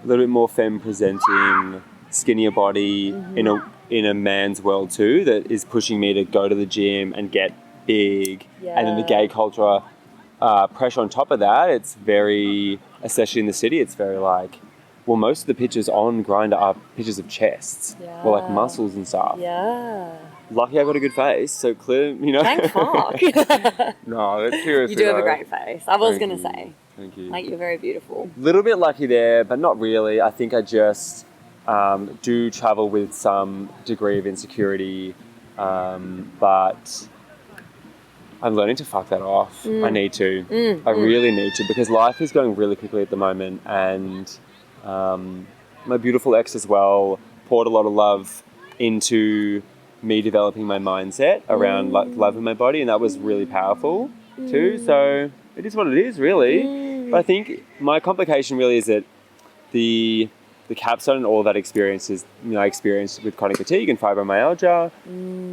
a little bit more femme-presenting, skinnier body in a man's world too, that is pushing me to go to the gym and get big. Yeah. And then the gay culture pressure on top of that, it's very, especially in the city, it's very like, well, most of the pictures on Grindr are pictures of chests or like muscles and stuff. Yeah. Lucky I got a good face, so clear, you know. Thank fuck. No, that's seriously. You do have a great face. I was going to Thank say. Thank you. Like, you're very beautiful. Little bit lucky there, but not really. I think I just do travel with some degree of insecurity, but I'm learning to fuck that off. I need to. I really need to, because life is going really quickly at the moment, and my beautiful ex as well poured a lot of love into me developing my mindset around like loving my body, and that was really powerful too. So it is what it is, really. But I think my complication really is that the capstone and all that experience is, I experienced with chronic fatigue and fibromyalgia.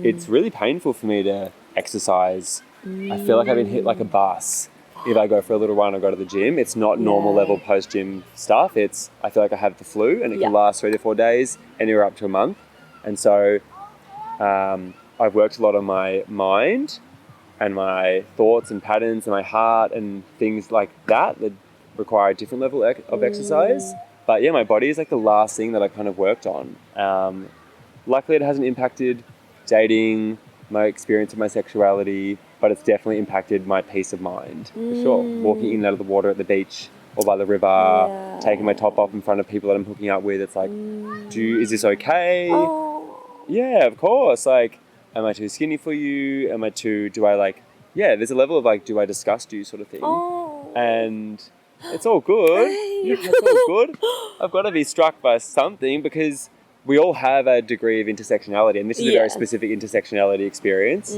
It's really painful for me to exercise. I feel like I've been hit like a bus if I go for a little run or go to the gym. It's not normal level post-gym stuff. I feel like I have the flu, and it can last 3 to 4 days, anywhere up to a month. And so I've worked a lot on my mind and my thoughts and patterns and my heart and things like that require a different level of exercise. But yeah, my body is like the last thing that I kind of worked on. Luckily, it hasn't impacted dating, my experience of my sexuality, but it's definitely impacted my peace of mind, for sure. Walking in and out of the water at the beach or by the river, taking my top off in front of people that I'm hooking up with. It's like, is this okay? Yeah, of course. Like, am I too skinny for you? There's a level of like, do I disgust you sort of thing. And it's all good. It's all good. I've got to be struck by something, because we all have a degree of intersectionality, and this is a very specific intersectionality experience.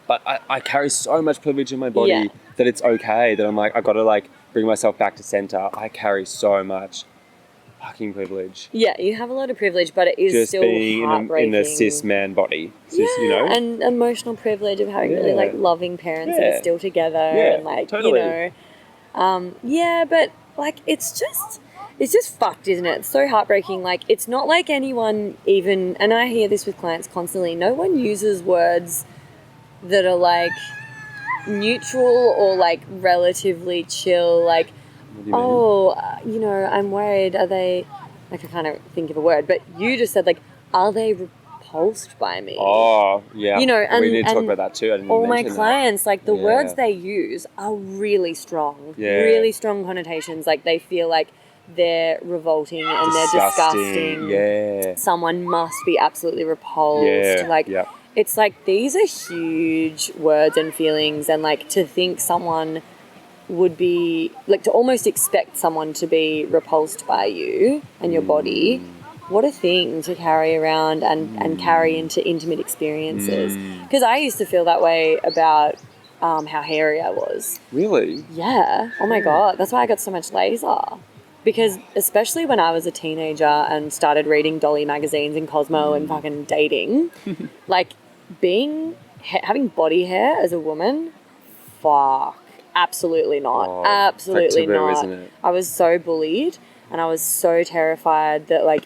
But I carry so much privilege in my body that it's okay, that I'm like, I've got to like bring myself back to center. I carry so much fucking privilege. Yeah, you have a lot of privilege, but it is just still being heartbreaking. in a cis man body. And emotional privilege of having really like loving parents that are still together and like, totally. But like it's just fucked, isn't it? It's so heartbreaking. Like, it's not like anyone even, and I hear this with clients constantly, no one uses words that are like neutral or like relatively chill, like, I'm worried, are they, like, I can't think of a word, but you just said like, are they repulsed by me? Oh, yeah. And we need to talk about that too. I didn't all my mention clients, like the words they use are really strong, really strong connotations. Like they feel like they're revolting and they're disgusting. Yeah. Someone must be absolutely repulsed. It's like, these are huge words and feelings, and like to think someone would be, like to almost expect someone to be repulsed by you and your body. What a thing to carry around and carry into intimate experiences. Because I used to feel that way about how hairy I was. Really? Yeah. Oh my God. That's why I got so much laser. Because especially when I was a teenager and started reading Dolly magazines and Cosmo and fucking dating, like having body hair as a woman, fuck, absolutely not. Absolutely taboo, not. isn't it? I was so bullied and I was so terrified that like,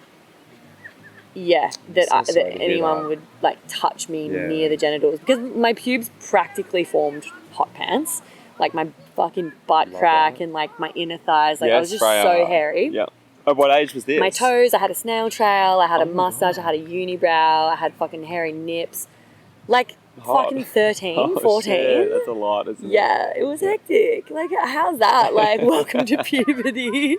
that anyone would like touch me near the genitals, because my pubes practically formed hot pants. Like my fucking butt crack and like my inner thighs. Like I was just so hairy. Yeah. At what age was this? My toes, I had a snail trail, I had a mustache, I had a unibrow, I had fucking hairy nips. Like fucking 13, 14. Shit, that's a lot, isn't it? Yeah, it was hectic. Like, how's that? Like, welcome to puberty.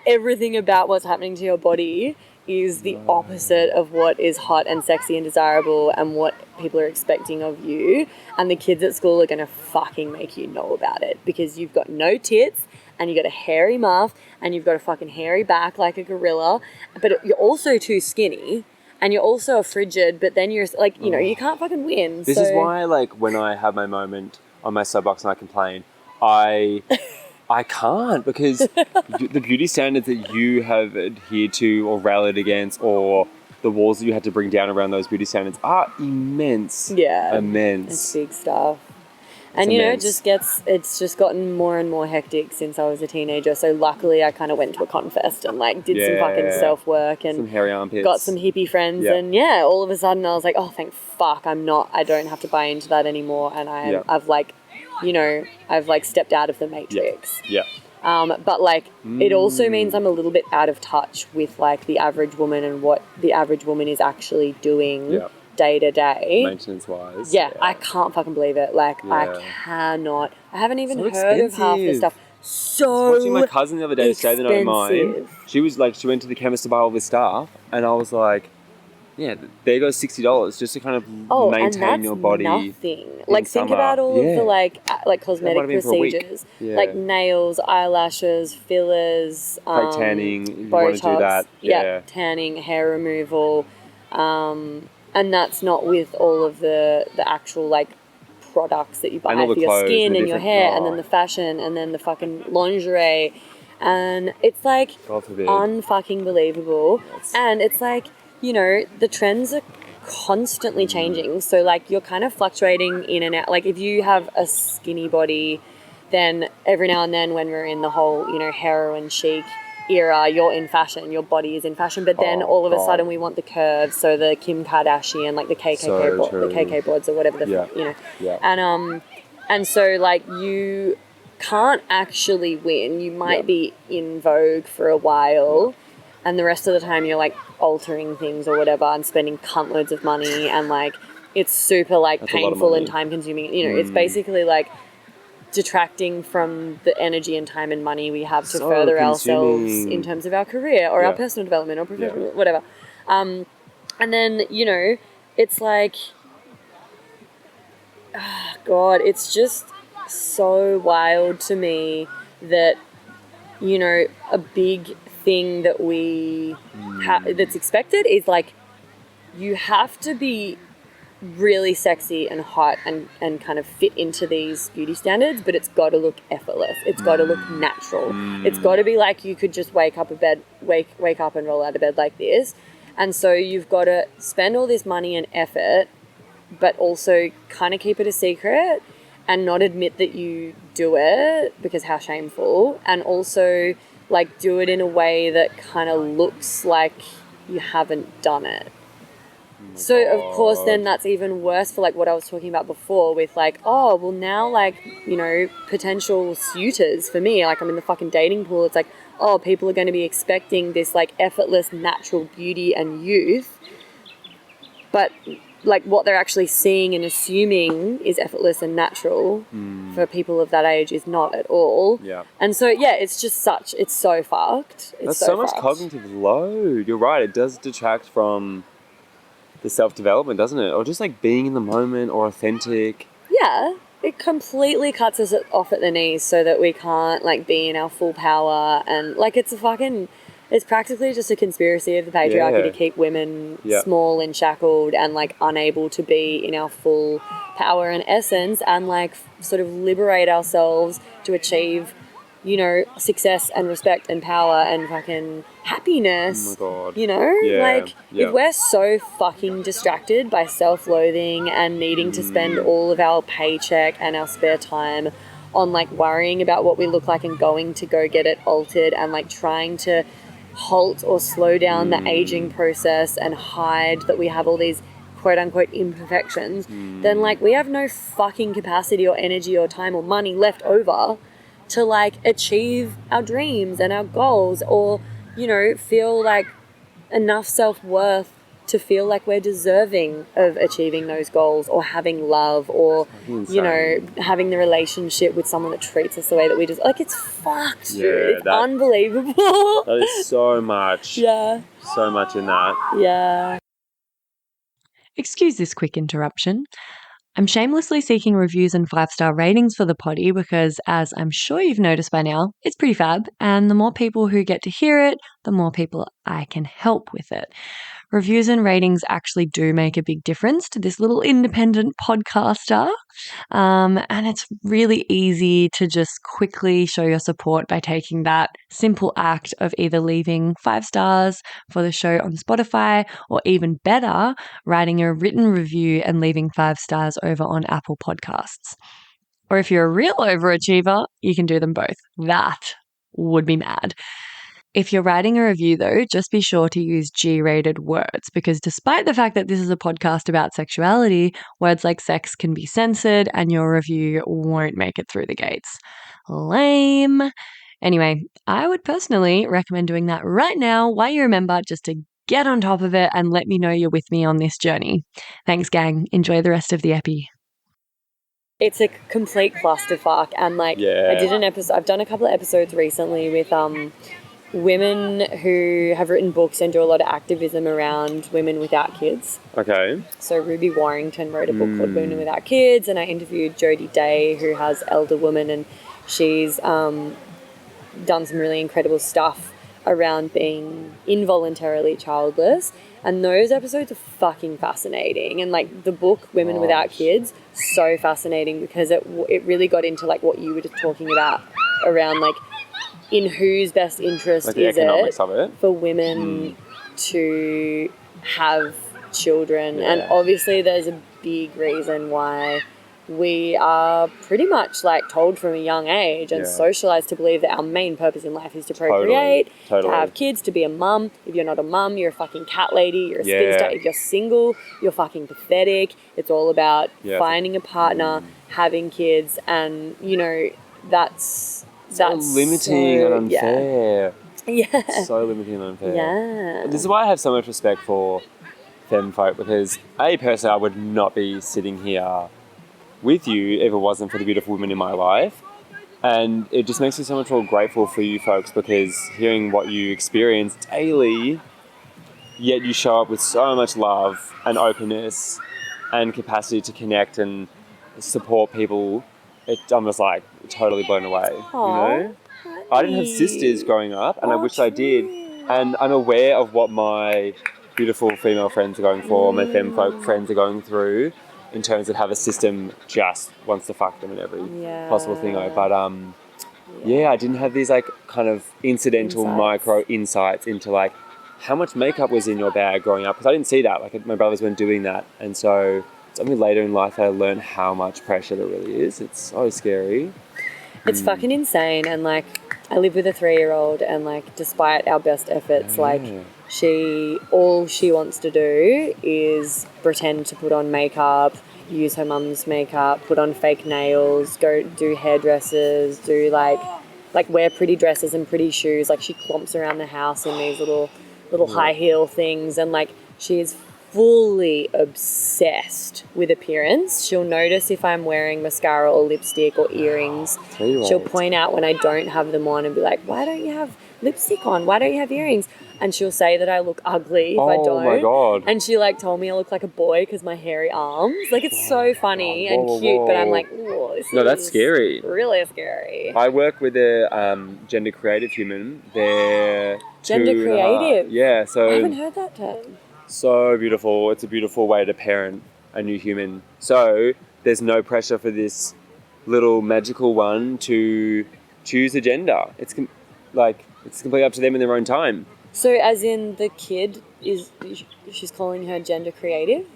Everything about what's happening to your body is the opposite of what is hot and sexy and desirable and what people are expecting of you. And the kids at school are going to fucking make you know about it, because you've got no tits and you've got a hairy mouth and you've got a fucking hairy back like a gorilla, but you're also too skinny and you're also a frigid, but then you're like, you can't fucking win. This is why, like, when I have my moment on my soapbox and I complain, I can't, because the beauty standards that you have adhered to or rallied against, or the walls that you had to bring down around those beauty standards, are immense. Yeah. Immense. It's big stuff. And, immense. it's just gotten more and more hectic since I was a teenager. So luckily I kind of went to a confest and like did some fucking self-work and some hairy armpits. Got some hippie friends. Yeah. And all of a sudden I was like, oh, thank fuck, I don't have to buy into that anymore. And I've like, I've like stepped out of the matrix. Yeah. But like, it also means I'm a little bit out of touch with like the average woman and what the average woman is actually doing day to day. Maintenance wise. Yeah, I can't fucking believe it. Like, I cannot. I haven't even heard of half the stuff. so Watching my cousin the other day stay the night of mine. expensive. She was like, she went to the chemist to buy all this stuff, and I was like, yeah, there goes $60 just to kind of and maintain that's your body. nothing. Like, think summer. about all of Yeah. the like might cosmetic have been for a week. procedures, Yeah. like nails, eyelashes, fillers, Like tanning, if you Botox, want to do that. Yeah. tanning, hair removal, and that's not with all of the actual like products that you buy And all for the your clothes skin and the and your different- hair, and then the fashion, and then the fucking lingerie, and it's like God forbid. unfucking believable. Yes. And it's like, you know, the trends are constantly changing, so like you're kind of fluctuating in and out. Like if you have a skinny body, then every now and then when we're in the whole, you know, heroin chic era, you're in fashion, your body is in fashion, but then Oh, all of a God. sudden we want the curves, so the Kim Kardashian, like the KKK So true. the KK boards or whatever the Yeah. you know. Yeah. And so like you can't actually win. You might be in vogue for a while, and the rest of the time you're like altering things or whatever and spending cunt loads of money, and like it's super like That's a lot of painful and money. time consuming. You know, it's basically like detracting from the energy and time and money we have to So further ourselves consuming. in terms of our career or our Yeah. personal development or professional, Yeah. whatever. And then, you know, it's like, God, it's just so wild to me that, you know, a big thing that we that's expected is like you have to be really sexy and hot and kind of fit into these beauty standards, but it's got to look effortless. It's got to look natural. It's got to be like you could just wake up and roll out of bed like this. And so you've got to spend all this money and effort, but also kind of keep it a secret and not admit that you do it, because how shameful. And also like do it in a way that kind of looks like you haven't done it. So of course then that's even worse for like what I was talking about before with like, oh well now like, you know, potential suitors for me, like I'm in the fucking dating pool, it's like, oh, people are going to be expecting this like effortless natural beauty and youth, but like what they're actually seeing and assuming is effortless and natural for people of that age is not at all. Yeah. And so yeah, it's so fucked. It's That's so much fucked. cognitive load. You're right. It does detract from the self-development, doesn't it? Or just like being in the moment or authentic. Yeah, it completely cuts us off at the knees so that we can't like be in our full power, and like it's practically just a conspiracy of the patriarchy Yeah. to keep women Yeah. small and shackled and like unable to be in our full power and essence, and like sort of liberate ourselves to achieve, you know, success and respect and power and fucking happiness. Oh my God. You know, Yeah, like yeah. if we're so fucking distracted by self-loathing and needing to spend all of our paycheck and our spare time on like worrying about what we look like and going to go get it altered and like trying to halt or slow down the aging process and hide that we have all these quote unquote imperfections, then like we have no fucking capacity or energy or time or money left over to like achieve our dreams and our goals, or, you know, feel like enough self-worth to feel like we're deserving of achieving those goals or having love or, you know, having the relationship with someone that treats us the way that we just, like, it's fucked, Yeah, dude. It's that- unbelievable. That is so much. Yeah. So much in that. Yeah. Excuse this quick interruption. I'm shamelessly seeking reviews and 5-star ratings for the potty because, as I'm sure you've noticed by now, it's pretty fab, and the more people who get to hear it, the more people I can help with it. Reviews and ratings actually do make a big difference to this little independent podcaster. And it's really easy to just quickly show your support by taking that simple act of either leaving 5 stars for the show on Spotify, or even better, writing a written review and leaving 5 stars over on Apple Podcasts. Or if you're a real overachiever, you can do them both. That would be mad. If you're writing a review, though, just be sure to use G-rated words, because despite the fact that this is a podcast about sexuality, words like sex can be censored and your review won't make it through the gates. Lame. Anyway, I would personally recommend doing that right now while you're a member, just to get on top of it and let me know you're with me on this journey. Thanks, gang. Enjoy the rest of the epi. it's a complete clusterfuck. And like, Yeah. I did an episode. I've done a couple of episodes recently with women who have written books and do a lot of activism around women without kids. Okay. So Ruby Warrington wrote a book called Women Without Kids, and I interviewed Jodie Day, who has Elder Woman, and she's done some really incredible stuff around being involuntarily childless. And those episodes are fucking fascinating. And like the book Women Without Kids, so fascinating because it really got into like what you were just talking about around like in whose best interest Like the is economics it of it. for women to have children. Yeah. And obviously there's a big reason why we are pretty much like told from a young age and Yeah. socialized to believe that our main purpose in life is to procreate, Totally. to have kids, to be a mum. If you're not a mum, you're a fucking cat lady, you're a Yeah. spinster. If you're single, you're fucking pathetic. It's all about Yeah. finding a partner, having kids, and you know, that's limiting so, and unfair. Yeah. So limiting and unfair. Yeah. This is why I have so much respect for femme folk, because personally I would not be sitting here with you if it wasn't for the beautiful women in my life. And it just makes me so much more grateful for you folks, because hearing what you experience daily, yet you show up with so much love and openness and capacity to connect and support people, I'm just like totally blown away. Aw, you know? I didn't have sisters growing up, and I wish I did. And I'm aware of what my beautiful female friends are going for, my femme folk friends are going through, in terms of how the system just wants to fuck them in every possible thing. But I didn't have these like kind of incidental micro insights into like how much makeup was in your bag growing up, because I didn't see that. Like my brothers weren't doing that, and so it's only later in life that I learned how much pressure there really is. It's so scary. It's fucking insane. And like, I live with a 3-year-old, and like, despite our best efforts, like, all she wants to do is pretend to put on makeup, use her mum's makeup, put on fake nails, go do hairdressers, do like wear pretty dresses and pretty shoes. Like, she clomps around the house in these little high heel things, and like, she is fully obsessed with appearance. She'll notice if I'm wearing mascara or lipstick or earrings. She'll point out when I don't have them on and be like, why don't you have lipstick on? Why don't you have earrings? And she'll say that I look ugly if I don't. Oh my God. And she like told me I look like a boy because my hairy arms. Like, it's so funny and cute, but I'm like, oh, that's scary. Really scary. I work with a gender creative human. They're Gender creative? Yeah, so I haven't heard that term. so beautiful. It's a beautiful way to parent a new human. So there's no pressure for this little magical one to choose a gender. It's completely up to them in their own time. So as in the kid she's calling her gender creative?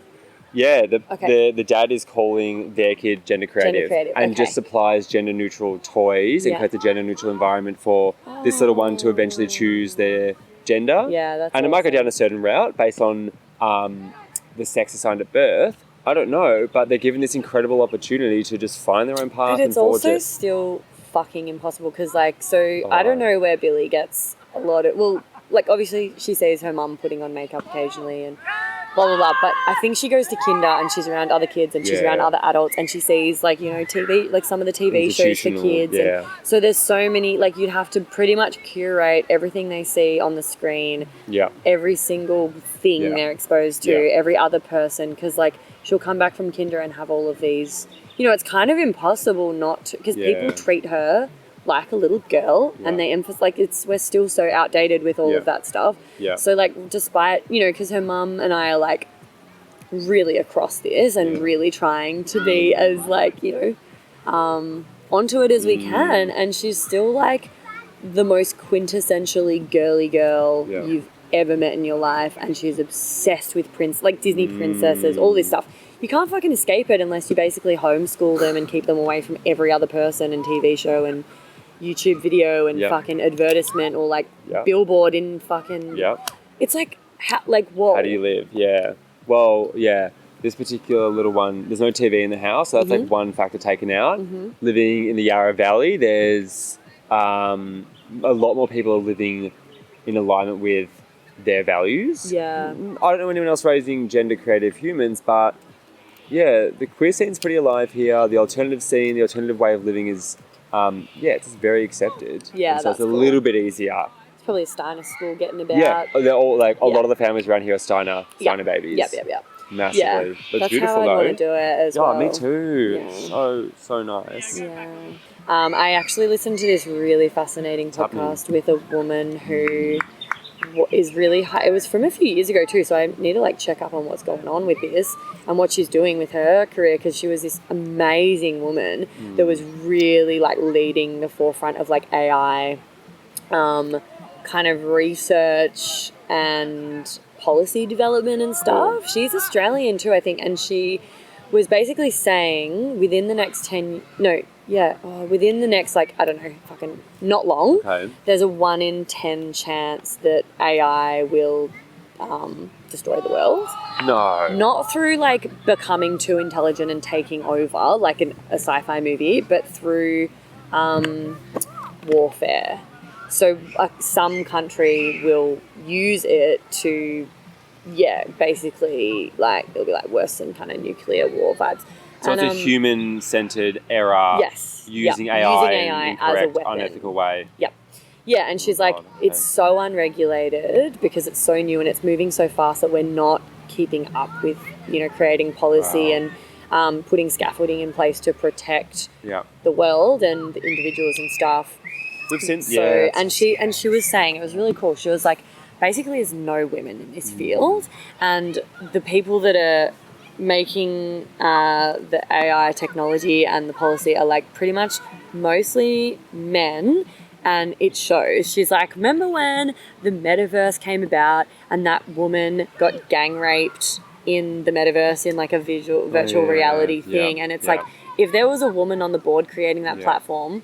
Yeah, the dad is calling their kid gender creative, and just supplies gender neutral toys and creates a gender neutral environment for this little one to eventually choose their gender. Yeah, that's and it might go down a certain route based on the sex assigned at birth. I don't know, but they're given this incredible opportunity to just find their own path. But it's and forge also it. still fucking impossible because, like, I don't know where Billy gets a lot of, well, like, obviously she sees her mum putting on makeup occasionally and blah, blah, blah, but I think she goes to kinder and she's around other kids and she's around other adults and she sees, like, you know, TV, like some of the TV shows for kids. Yeah. And so there's so many, like, you'd have to pretty much curate everything they see on the screen. Yeah. Every single thing they're exposed to, every other person, because, like, she'll come back from kinder and have all of these, you know, it's kind of impossible not to, because people treat her like a little girl and they emphasize, like, we're still so outdated with all of that stuff. Yeah. So, like, despite, you know, because her mum and I are, like, really across this and really trying to be as, like, you know, onto it as we can, and she's still, like, the most quintessentially girly girl you've ever met in your life, and she's obsessed with Disney princesses, all this stuff. You can't fucking escape it unless you basically homeschool them and keep them away from every other person and TV show and YouTube video and fucking advertisement or, like, billboard in fucking... It's like, whoa. How do you live? Yeah. Well, yeah. This particular little one, there's no TV in the house, so that's like one factor taken out. Living in the Yarra Valley, there's a lot more people are living in alignment with their values. Yeah. I don't know anyone else raising gender creative humans, but the queer scene's pretty alive here. The alternative scene, the alternative way of living is, it's very accepted. Yeah, and so that's it's a cool. little bit easier. It's probably a Steiner school getting about. Yeah, they're all like, a Yeah. lot of the families around here are Steiner babies. Yep. Massively. Yeah, That's beautiful how I though. want to do it as well. Me too. Yeah. So nice. Yeah. I actually listened to this really fascinating podcast with a woman who is really high. It was from a few years ago too, so I need to like check up on what's going on with this and what she's doing with her career, because she was this amazing woman that was really like leading the forefront of like AI kind of research and policy development and stuff. She's Australian too, I think, and she was basically saying within the next within the next, like, I don't know, fucking not long, there's a 1 in 10 chance that AI will destroy the world. No. Not through, like, becoming too intelligent and taking over, like a sci-fi movie, but through warfare. So some country will use it to, basically, like, it'll be, like, worse than kind of nuclear war vibes. So it's a human-centered era using AI in an incorrect, unethical way. Yep. Yeah, and she's like, it's so unregulated because it's so new and it's moving so fast that we're not keeping up with, creating policy and putting scaffolding in place to protect the world and the individuals and stuff. We've seen, and she was saying, it was really cool. She was like, basically there's no women in this field, and the people that are making the AI technology and the policy are like pretty much mostly men, and it shows. She's like, remember when the Metaverse came about and that woman got gang raped in the Metaverse in like a virtual reality thing, and it's like, if there was a woman on the board creating that platform,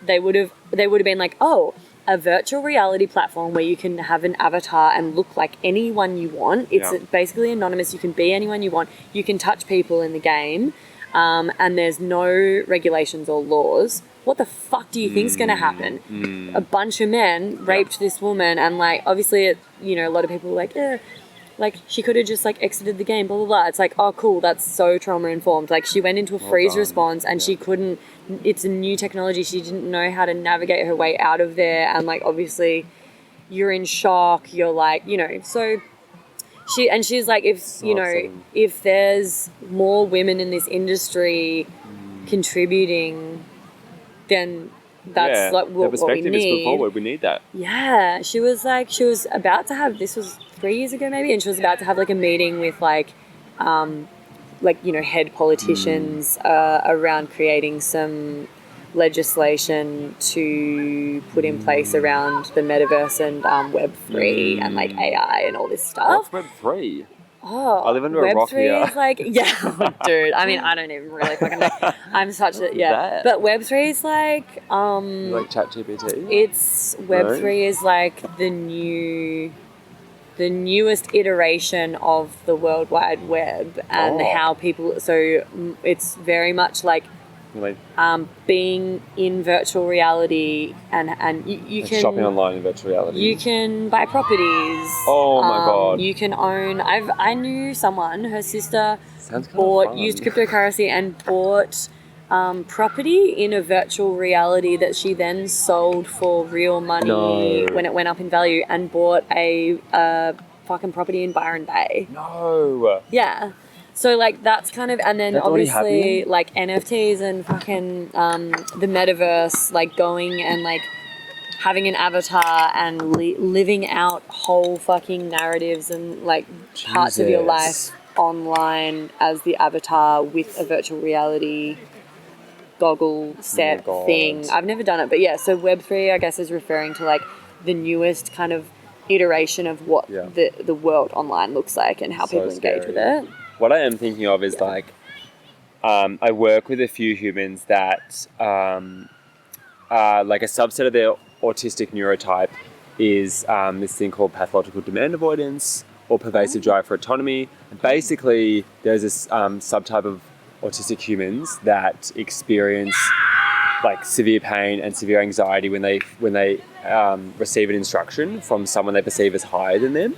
they would have been like, oh, a virtual reality platform where you can have an avatar and look like anyone you want. It's basically anonymous. You can be anyone you want. You can touch people in the game, and there's no regulations or laws. What the fuck do you think's going to happen? A bunch of men raped this woman, and like, obviously, a lot of people were like, like, she could have just, like, exited the game, blah, blah, blah. It's like, oh, cool, that's so trauma-informed. Like, she went into a freeze response and she couldn't... It's a new technology. She didn't know how to navigate her way out of there. And, like, obviously, you're in shock. You're, like, So, she's like, if there's more women in this industry contributing, then... That's like what we perspective need. is put forward. We need that. Yeah, she was about to have, this was 3 years ago maybe, and she was about to have like a meeting with head politicians around creating some legislation to put in place around the Metaverse and Web3 and like AI and all this stuff. What's Web3? Oh, I live under a rock here. Web3 is like, dude, I mean, I don't even really fucking know. I'm such a, that? But Web3 is like, like ChatGPT? It's, Web3 is like the newest iteration of the World Wide Web and how people, so it's very much like, being in virtual reality and you can shopping online in virtual reality. You can buy properties. Oh my god! You can own. I knew someone. Her sister used cryptocurrency and bought property in a virtual reality that she then sold for real money when it went up in value, and bought a fucking property in Byron Bay. No. Yeah. So, like, that's kind of... And then, that's obviously, like, NFTs and fucking the Metaverse, like, going and, like, having an avatar and living out whole fucking narratives and, like, parts of your life online as the avatar with a virtual reality goggle set thing. I've never done it, but, yeah, so Web3, I guess, is referring to, like, the newest kind of iteration of what the world online looks like and how people engage with it. What I am thinking of is like, I work with a few humans that like a subset of their autistic neurotype is this thing called pathological demand avoidance or pervasive drive for autonomy. And basically, there's this subtype of autistic humans that experience like severe pain and severe anxiety when they receive an instruction from someone they perceive as higher than them.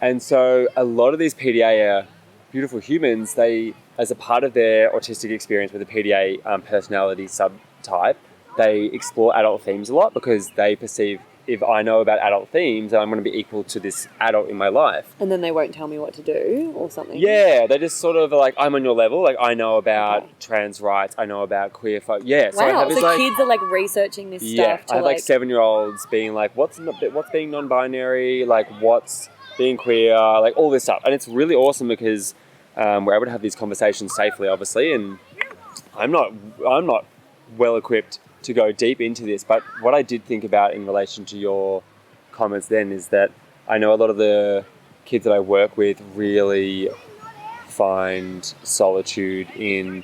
And so a lot of these PDA are beautiful humans. They as a part of their autistic experience with the PDA personality subtype, they explore adult themes a lot because they perceive if I know about adult themes, then I'm going to be equal to this adult in my life. And then they won't tell me what to do or something. Yeah, they just sort of like, I'm on your level. Like, I know about trans rights. I know about queer folk. Yeah. So I have so kids are like researching this stuff. I have like 7-year-olds being like, what's being non-binary? Like, what's being queer? Like, all this stuff. And it's really awesome because we're able to have these conversations safely, obviously. And I'm not well equipped to go deep into this, but what I did think about in relation to your comments then is that I know a lot of the kids that I work with really find solitude in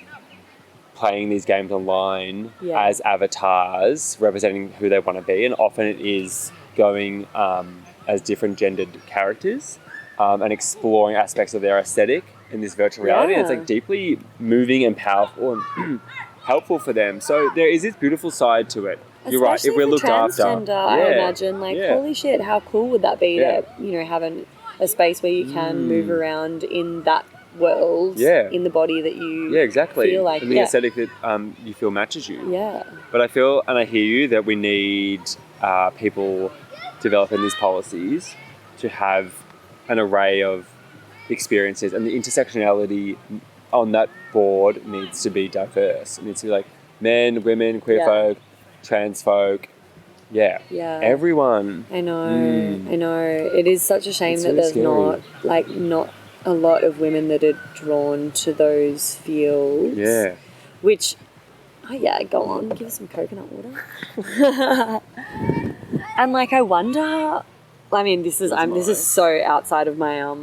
playing these games online as avatars representing who they want to be, and often it is going as different gendered characters and exploring aspects of their aesthetic in this virtual reality. And it's like deeply moving and powerful and helpful for them. So there is this beautiful side to it. You're right. If we're looked after, I imagine, like, holy shit, how cool would that be to, have a space where you can move around in that world, in the body that you feel like, and the aesthetic that you feel matches you. Yeah. But I feel, and I hear you, that we need people developing these policies to have an array of experiences, and the intersectionality on that board needs to be diverse. It needs to be like men, women, queer folk, trans folk. Yeah. Everyone. I know. It is such a shame that there's not a lot of women that are drawn to those fields. Yeah. Which, go on, give us some coconut water. And like, I wonder. I mean, this is so outside of my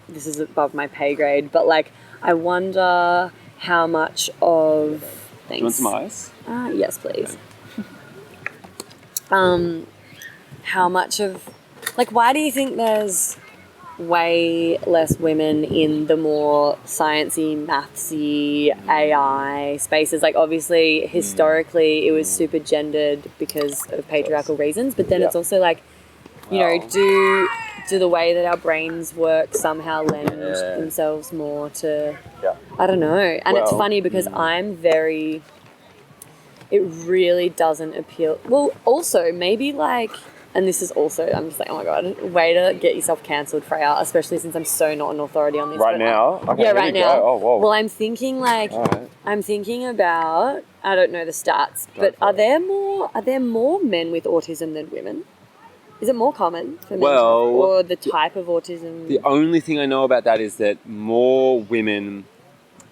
this is above my pay grade, but like, I wonder how much of... Thanks. Do you want some ice? Yes, please. Okay. How much of... Like, why do you think there's way less women in the more sciencey, mathsy, AI spaces? Like, obviously, historically, it was super gendered because of patriarchal reasons, but then it's also like, do the way that our brains work somehow lend themselves more to, I don't know. And it's funny because it really doesn't appeal. Well, also, maybe like, and this is also, I'm just like, oh my God, way to get yourself cancelled, Freya, especially since I'm so not an authority on this. Right now? Okay, right now. Oh, whoa. Well, I'm thinking like, I'm thinking about, I don't know the stats, but are there more men with autism than women? Is it more common for men or the type of autism? The only thing I know about that is that more women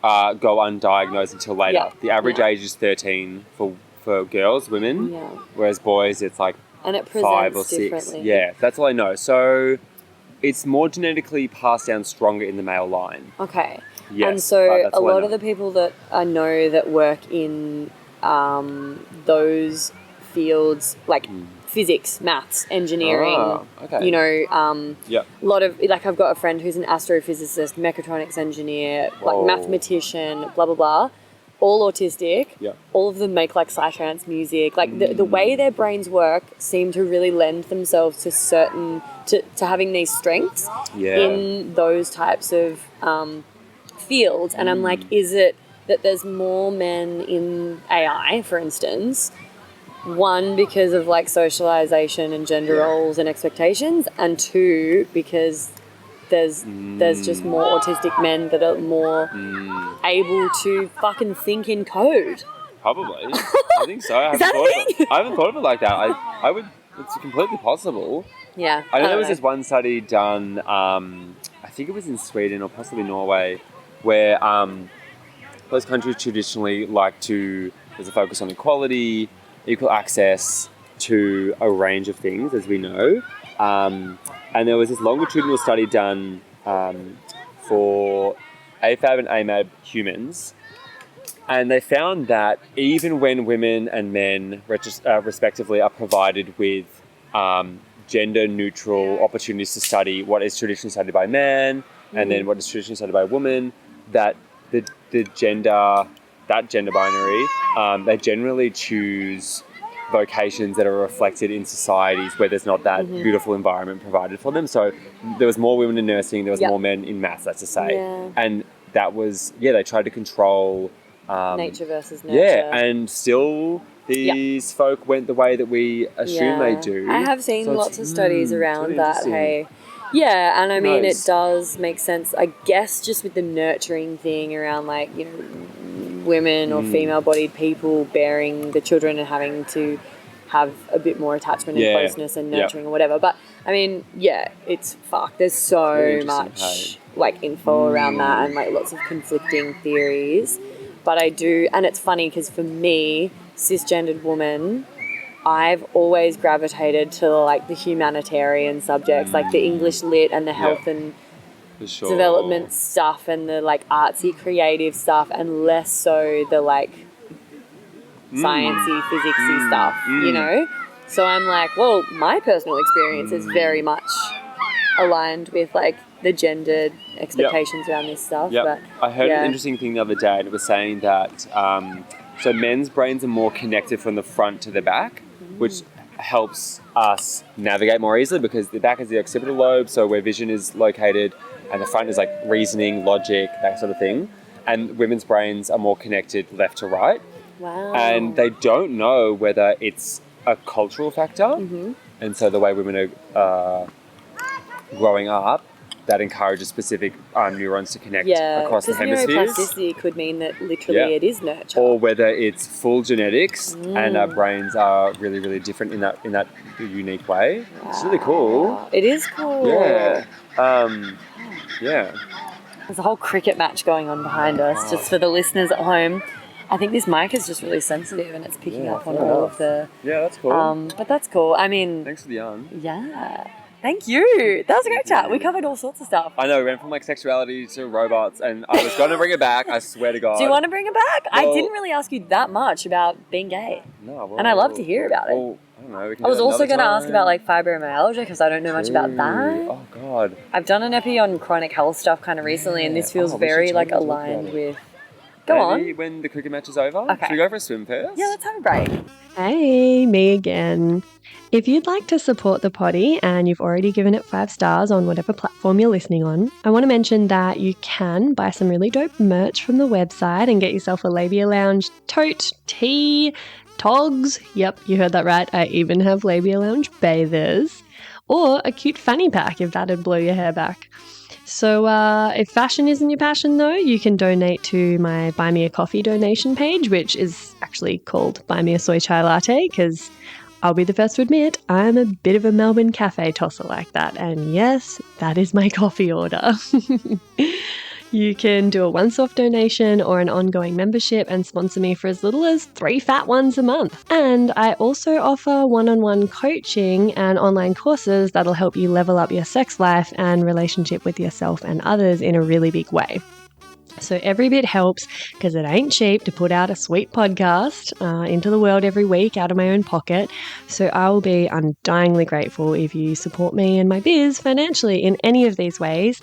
go undiagnosed until later. Yeah. The average age is 13 for girls, women, whereas boys it's like and it 5 or 6. Yeah, that's all I know. So it's more genetically passed down stronger in the male line. Okay. Yes, and so a lot of the people that I know that work in those fields, like physics, maths, engineering, a lot of, like, I've got a friend who's an astrophysicist, mechatronics engineer, like mathematician, blah, blah, blah, all autistic. All of them make like psytrance music. Like the way their brains work seem to really lend themselves to to having these strengths in those types of fields. And I'm like, is it that there's more men in AI, for instance, one, because of like socialization and gender roles and expectations, and two, because there's just more autistic men that are more able to fucking think in code. Probably. I think so. I haven't thought of it like that. I would. It's completely possible. Yeah. I know there was this one study done, I think it was in Sweden or possibly Norway, where those countries traditionally there's a focus on equality, equal access to a range of things, as we know. And there was this longitudinal study done for AFAB and AMAB humans. And they found that even when women and men, respectively, are provided with gender-neutral opportunities to study what is traditionally studied by man and then what is traditionally studied by woman, that the gender binary, they generally choose vocations that are reflected in societies where there's not that beautiful environment provided for them. So there was more women in nursing, there was more men in maths, let's just say. And that was, they tried to control nature versus nurture. Yeah, and still these folk went the way that we assume they do. I have seen lots of studies around really that, hey. Yeah, and I mean, it Nice. does make sense, I guess, just with the nurturing thing around, like, you know, women or female-bodied people bearing the children and having to have a bit more attachment and closeness and nurturing or whatever. But, I mean, it's fuck. There's so Really much, like, info around that and, like, lots of conflicting theories. But I do, and it's funny because for me, cisgendered woman, I've always gravitated to like the humanitarian subjects, like the English lit and the health and For sure. development stuff and the like artsy creative stuff, and less so the like sciencey, physicsy stuff, you know? So I'm like, well, my personal experience is very much aligned with like the gendered expectations around this stuff. But I heard an interesting thing the other day, and it was saying that so men's brains are more connected from the front to the back, which helps us navigate more easily because the back is the occipital lobe, so where vision is located, and the front is like reasoning, logic, that sort of thing. And women's brains are more connected left to right. Wow. And they don't know whether it's a cultural factor. And so the way women are growing up, that encourages specific neurons to connect across the hemispheres. Because neuroplasticity could mean that literally it is nurture. Or whether it's full genetics and our brains are really, really different in that unique way. Wow. It's really cool. It is cool. Yeah. Yeah. There's a whole cricket match going on behind us, just for the listeners at home. I think this mic is just really sensitive and it's picking up on all of the... Yeah, that's cool. But that's cool. I mean... Thanks for the yarn. Yeah. Thank you. That was a great chat. We covered all sorts of stuff. I know, we went from like sexuality to robots, and I was going to bring it back, I swear to God. Do you want to bring it back? Well, I didn't really ask you that much about being gay. No, well, and I love to hear about it. Well, I don't know. I was also going to ask about like fibromyalgia because I don't know much about that. Oh, God. I've done an epi on chronic health stuff kind of recently, and this feels very like aligned with... Go Maybe on. when the cricket match is over. Okay. Should we go for a swim first? Yeah, let's have a break. Hey, me again. If you'd like to support the potty and you've already given it 5 stars on whatever platform you're listening on, I want to mention that you can buy some really dope merch from the website and get yourself a Labia Lounge tote, tee, togs. Yep, you heard that right. I even have Labia Lounge bathers. Or a cute fanny pack if that'd blow your hair back. So if fashion isn't your passion though, you can donate to my Buy Me a Coffee donation page, which is actually called Buy Me a Soy Chai Latte, because I'll be the first to admit I'm a bit of a Melbourne cafe tosser like that. And yes, that is my coffee order. You can do a once-off donation or an ongoing membership and sponsor me for as little as 3 fat ones a month. And I also offer one-on-one coaching and online courses that'll help you level up your sex life and relationship with yourself and others in a really big way. So every bit helps because it ain't cheap to put out a sweet podcast into the world every week out of my own pocket. So I will be undyingly grateful if you support me and my biz financially in any of these ways.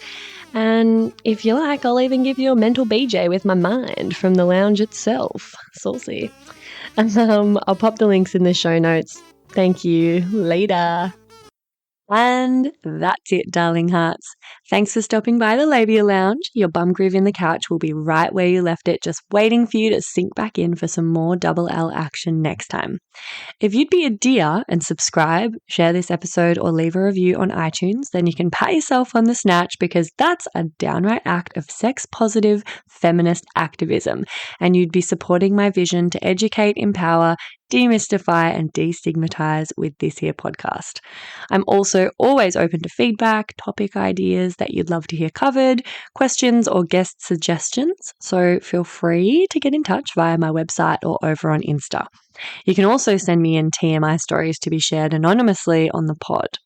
And if you like, I'll even give you a mental BJ with my mind from the lounge itself. Saucy. I'll pop the links in the show notes. Thank you. Later. And that's it, darling hearts. Thanks for stopping by the Labia Lounge. Your bum groove in the couch will be right where you left it, just waiting for you to sink back in for some more double L action next time. If you'd be a dear and subscribe, share this episode, or leave a review on iTunes, then you can pat yourself on the snatch because that's a downright act of sex-positive feminist activism, and you'd be supporting my vision to educate, empower, demystify and destigmatize with this here podcast. I'm also always open to feedback, topic ideas that you'd love to hear covered, questions or guest suggestions, so feel free to get in touch via my website or over on Insta. You can also send me in TMI stories to be shared anonymously on the pod.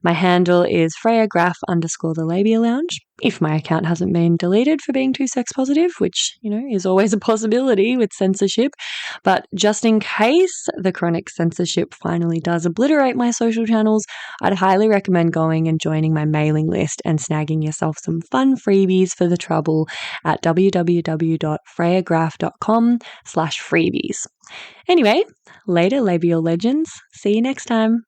My handle is FreyaGraf_the Labia Lounge, if my account hasn't been deleted for being too sex positive, which, is always a possibility with censorship. But just in case the chronic censorship finally does obliterate my social channels, I'd highly recommend going and joining my mailing list and snagging yourself some fun freebies for the trouble at www.freyagraf.com/freebies. Anyway, later, labial legends. See you next time.